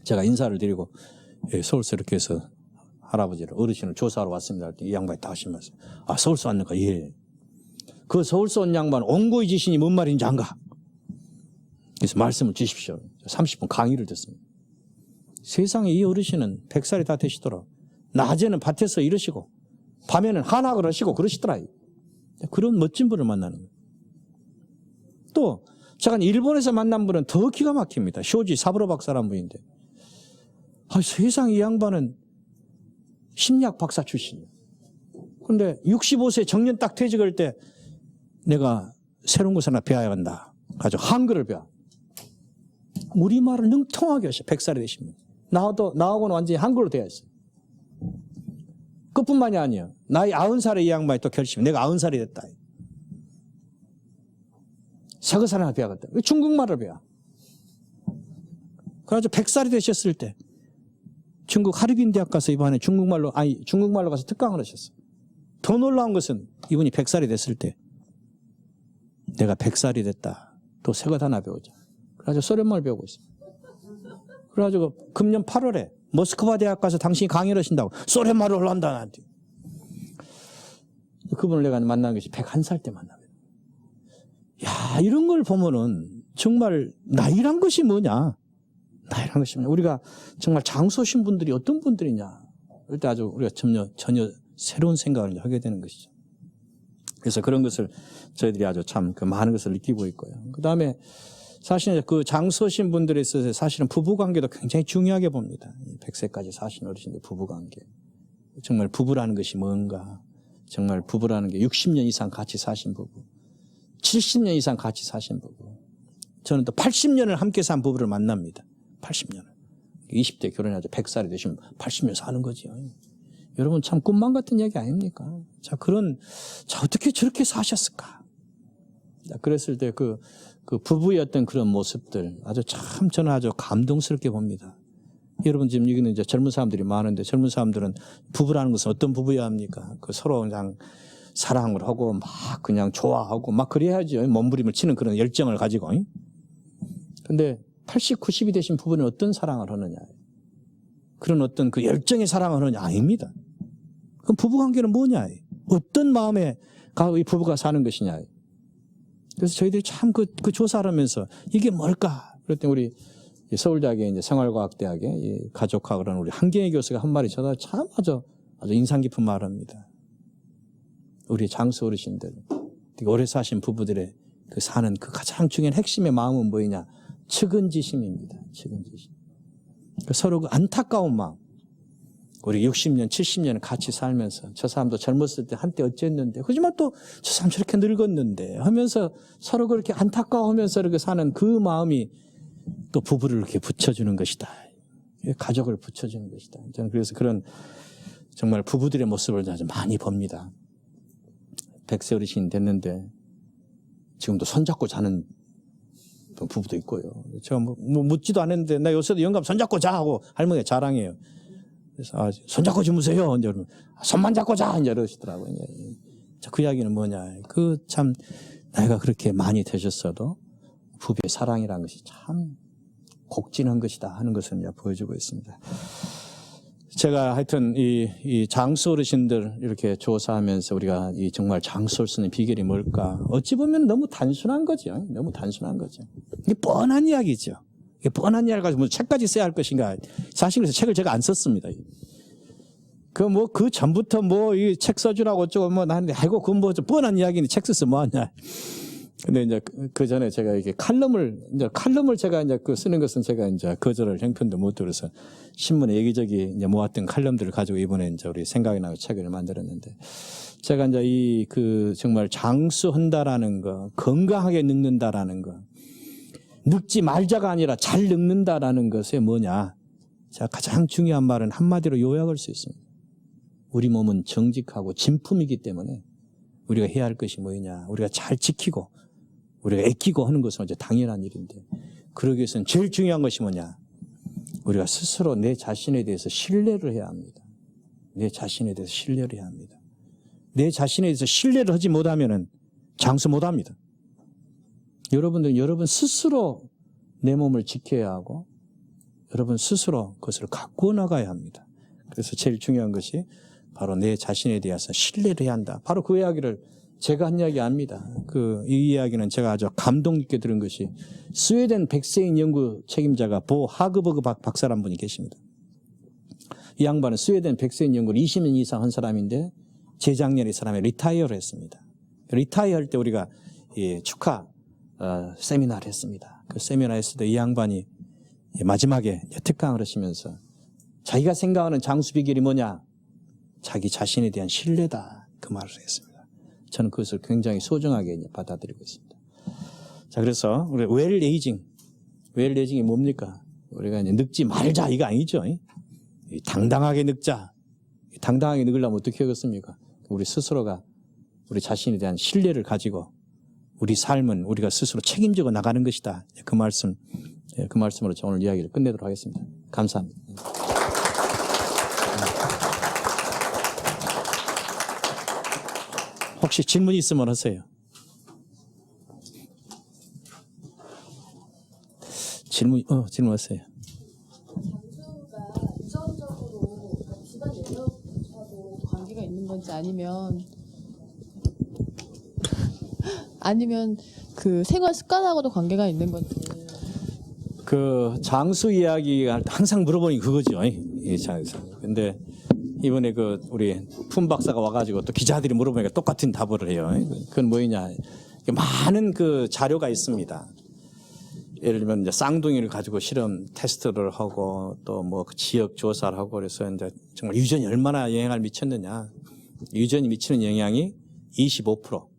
제가 인사를 드리고 서울서 이렇게 해서 할아버지를 어르신을 조사하러 왔습니다. 이 양반이 다 하시면서 서울서 왔는가? 예. 그 서울서 온 양반 옹고이 지신이 뭔 말인지 안가? 그래서 말씀을 주십시오. 30분 강의를 듣습니다. 세상에 이 어르신은 100살이 다 되시더라. 낮에는 밭에서 이러시고 밤에는 한학을 하시고 그러시더라. 그런 멋진 분을 만나는 거예요. 또 제가 일본에서 만난 분은 더 기가 막힙니다. 쇼지 사부로 박사라는 분인데 세상에 이 양반은 심리학 박사 출신이에요. 그런데 65세 정년 딱 퇴직할 때 내가 새로운 것을 하나 배워야 한다. 가지고 한글을 배워. 우리말을 능통하게 하셔. 100살이 되시면. 나하고는 완전히 한글로 되어 있어요. 그뿐만이 아니에요. 나이 90살에 이 양반이 또 결심해. 내가 90살이 됐다. 새것을 하나 배워야겠다. 중국말을 배워. 그래가지고 100살이 되셨을 때 중국 하르빈 대학 가서 이번에 중국말로 가서 특강을 하셨어요. 더 놀라운 것은 이분이 100살이 됐을 때 내가 100살이 됐다. 또 새것 하나 배우자. 그래가지고 소련말 배우고 있어요. 그래가지고 금년 8월에 모스크바 대학 가서 당신이 강의를 하신다고 소련말을 한다 나한테. 그분을 내가 만난 것이 101살 때 만나요. 야, 이런 걸 보면은 정말 나이란 것이 뭐냐? 나이란 것이 뭐냐? 우리가 정말 장수하신 분들이 어떤 분들이냐? 그럴 때 아주 우리가 전혀 새로운 생각을 하게 되는 것이죠. 그래서 그런 것을 저희들이 아주 참 그 많은 것을 느끼고 있고요. 그 다음에 사실 그 장수하신 분들에 있어서 사실은 부부관계도 굉장히 중요하게 봅니다. 100세까지 사신 어르신들 부부관계. 정말 부부라는 것이 뭔가. 정말 부부라는 게 60년 이상 같이 사신 부부. 70년 이상 같이 사신 부부. 저는 또 80년을 함께 산 부부를 만납니다. 80년을. 20대 결혼해서 100살이 되시면 80년 사는 거지요. 여러분 참 꿈만 같은 얘기 아닙니까? 자, 어떻게 저렇게 사셨을까? 자, 그랬을 때 그 부부의 어떤 그런 모습들 저는 아주 감동스럽게 봅니다. 여러분 지금 여기는 이제 젊은 사람들이 많은데 젊은 사람들은 부부라는 것은 어떤 부부여야 합니까? 서로 그냥 사랑을 하고 막 그냥 좋아하고 막 그래야죠. 몸부림을 치는 그런 열정을 가지고. 근데 80, 90이 되신 부부는 어떤 사랑을 하느냐? 그런 어떤 그 열정의 사랑을 하느냐? 아닙니다. 그럼 부부관계는 뭐냐? 어떤 마음에 이 부부가 사는 것이냐? 그래서 저희들이 참 그 조사를 하면서 이게 뭘까? 그랬더니 우리 서울대학의 이제 생활과학대학의 가족학을 하는 우리 한경희 교수가 한 말이 저도 참 아주 인상 깊은 말을 합니다. 우리 장수 어르신들, 오래 사신 부부들의 그 사는 그 가장 중요한 핵심의 마음은 뭐냐? 측은지심입니다. 측은지심. 서로 그 안타까운 마음. 우리 60년, 70년 같이 살면서 저 사람도 젊었을 때 한때 어쨌는데, 하지만 또 저 사람 저렇게 늙었는데 하면서 서로 그렇게 안타까워하면서 이렇게 사는 그 마음이 또 부부를 이렇게 붙여주는 것이다. 가족을 붙여주는 것이다. 저는 그래서 그런 정말 부부들의 모습을 아주 많이 봅니다. 100세 어르신 됐는데 지금도 손잡고 자는 부부도 있고요. 제가 뭐 묻지도 않았는데 나 요새도 영감 손잡고 자 하고 할머니가 자랑해요. 그래서 손잡고 주무세요. 이제 손만 잡고 자 이제 이러시더라고요. 그 이야기는 뭐냐? 그 참 나이가 그렇게 많이 되셨어도 부부의 사랑이라는 것이 참 곡진한 것이다 하는 것을 이제 보여주고 있습니다. 제가 하여튼 이 장수 어르신들 이렇게 조사하면서 우리가 이 정말 장수를 쓰는 비결이 뭘까? 어찌 보면 너무 단순한 거죠. 너무 단순한 거죠. 이게 뻔한 이야기죠. 이게 뻔한 이야기를 가지고 책까지 써야 할 것인가? 사실 그래서 책을 제가 안 썼습니다. 그 전부터 이 책 써주라고 어쩌고 나는데, 아이고, 그건 뻔한 이야기니 책 써서 뭐하냐. 근데 이제 그 전에 제가 이게 칼럼을 제가 이제 쓰는 것은 제가 이제 거절을 형편도 못 들어서 신문에 여기저기 이제 모았던 칼럼들을 가지고 이번에 이제 우리 생각이 나고 책을 만들었는데, 제가 이제 정말 장수한다라는 거, 건강하게 늙는다라는 거, 늙지 말자가 아니라 잘 늙는다라는 것이 뭐냐. 제가 가장 중요한 말은 한마디로 요약할 수 있습니다. 우리 몸은 정직하고 진품이기 때문에 우리가 해야 할 것이 뭐냐. 우리가 잘 지키고 우리가 아끼고 하는 것은 이제 당연한 일인데, 그러기 위해서는 제일 중요한 것이 뭐냐. 우리가 스스로 내 자신에 대해서 신뢰를 해야 합니다. 내 자신에 대해서 신뢰를 해야 합니다. 내 자신에 대해서 신뢰를 하지 못하면은 장수 못합니다. 여러분들은 여러분 스스로 내 몸을 지켜야 하고 여러분 스스로 그것을 가꾸어 나가야 합니다. 그래서 제일 중요한 것이 바로 내 자신에 대해서 신뢰를 해야 한다. 바로 그 이야기를 제가 한 이야기 아닙니다. 이 이야기는 제가 아주 감동 있게 들은 것이 스웨덴 백세인 연구 책임자가 보 하그버그 박사라는 분이 계십니다. 이 양반은 스웨덴 백세인 연구를 20년 이상 한 사람인데 재작년에 이 사람이 리타이어를 했습니다. 리타이어 할 때 우리가 축하 세미나를 했습니다. 그 세미나 했을 때 이 양반이 마지막에 특강을 하시면서 자기가 생각하는 장수 비결이 뭐냐? 자기 자신에 대한 신뢰다. 그 말을 했습니다. 저는 그것을 굉장히 소중하게 받아들이고 있습니다. 자, 그래서 우리 웰 에이징이 뭡니까? 우리가 이제 늙지 말자 이거 아니죠? 당당하게 늙자. 당당하게 늙으려면 어떻게 하겠습니까? 우리 스스로가 우리 자신에 대한 신뢰를 가지고 우리 삶은 우리가 스스로 책임지고 나가는 것이다. 그 말씀으로 오늘 이야기를 끝내도록 하겠습니다. 감사합니다. 혹시 질문 있으면 하세요. 질문하세요. 장수가 유전적으로 집안 내력하고 관계가 있는 건지 아니면 그 생활 습관하고도 관계가 있는 건지. 그 장수 이야기가 항상 물어보니 그거죠. 근데 이번에 우리 품 박사가 와가지고 또 기자들이 물어보니까 똑같은 답을 해요. 그건 뭐냐. 많은 자료가 있습니다. 예를 들면 이제 쌍둥이를 가지고 실험 테스트를 하고 또 지역 조사를 하고 그래서 이제 정말 유전이 얼마나 영향을 미쳤느냐. 유전이 미치는 영향이 25%.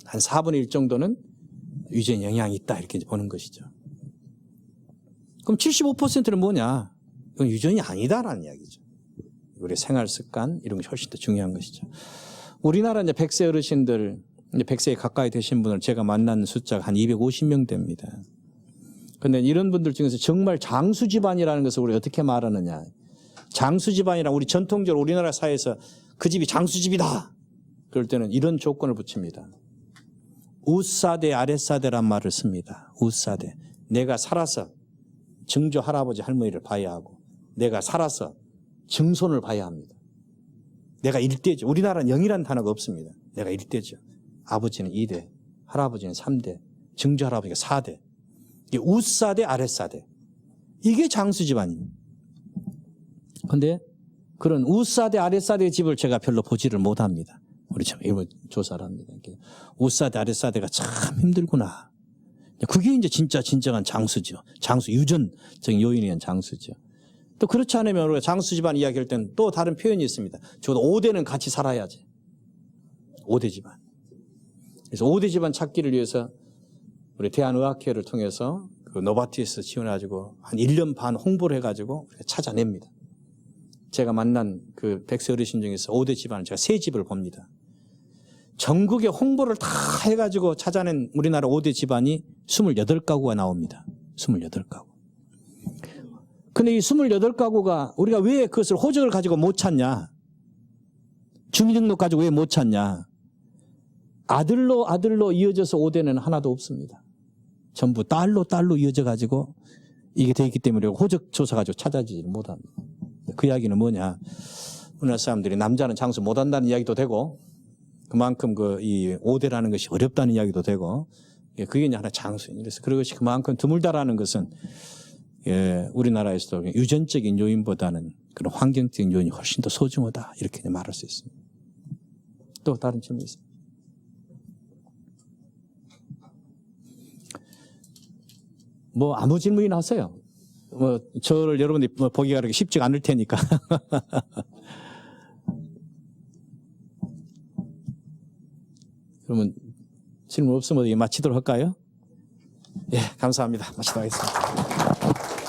한 4분의 1 정도는 유전에 영향이 있다 이렇게 보는 것이죠. 그럼 75%는 뭐냐? 그건 유전이 아니다라는 이야기죠. 우리 생활 습관 이런 것이 훨씬 더 중요한 것이죠. 우리나라 이제 100세 어르신들, 이제 100세에 가까이 되신 분을 제가 만난 숫자가 한 250명 됩니다. 그런데 이런 분들 중에서 정말 장수 집안이라는 것을 우리 어떻게 말하느냐? 장수 집안이란 우리 전통적으로 우리나라 사회에서 그 집이 장수집이다. 그럴 때는 이런 조건을 붙입니다. 우사대 아랫사대란 말을 씁니다. 우사대. 내가 살아서 증조 할아버지 할머니를 봐야 하고 내가 살아서 증손을 봐야 합니다. 내가 1대죠. 우리나라는 0이라는 단어가 없습니다. 내가 1대죠. 아버지는 2대, 할아버지는 3대, 증조 할아버지가 4대. 이게 우사대 아랫사대. 이게 장수 집안입니다. 그런데 그런 우사대 아랫사대의 집을 제가 별로 보지를 못합니다. 우리 참 이거 조사를 합니다. 우사대 아랫사대가 참 힘들구나. 그게 이제 진정한 장수죠. 장수 유전적인 요인에 의한 장수죠. 또 그렇지 않으면 우리가 장수 집안 이야기할 때는 또 다른 표현이 있습니다. 적어도 5대는 같이 살아야지. 5대 집안. 그래서 5대 집안 찾기를 위해서 우리 대한의학회를 통해서 그 노바티스 지원해가지고 한 1년 반 홍보를 해가지고 찾아냅니다. 제가 만난 그 100세 어르신 중에서 5대 집안을 제가 3집을 봅니다. 전국에 홍보를 다 해가지고 찾아낸 우리나라 5대 집안이 28가구가 나옵니다. 28가구. 근데 이 28가구가 우리가 왜 그것을 호적을 가지고 못 찾냐? 주민등록 가지고 왜 못 찾냐? 아들로 이어져서 5대는 하나도 없습니다. 전부 딸로 이어져 가지고 이게 돼 있기 때문에 호적 조사 가지고 찾아지지 못합니다. 그 이야기는 뭐냐? 우리나라 사람들이 남자는 장수 못한다는 이야기도 되고 그만큼 이 5대라는 것이 어렵다는 이야기도 되고 그게 이제 하나 장수인. 그래서 그것이 그만큼 드물다라는 것은 우리나라에서도 유전적인 요인보다는 그런 환경적인 요인이 훨씬 더 소중하다 이렇게 말할 수 있습니다. 또 다른 질문 있습니다. 뭐 아무 질문이나 하세요. 뭐 저를 여러분들이 보기가 그렇게 쉽지가 않을 테니까. 그러면 질문 없으면 마치도록 할까요? 예, 감사합니다. 마치도록 하겠습니다.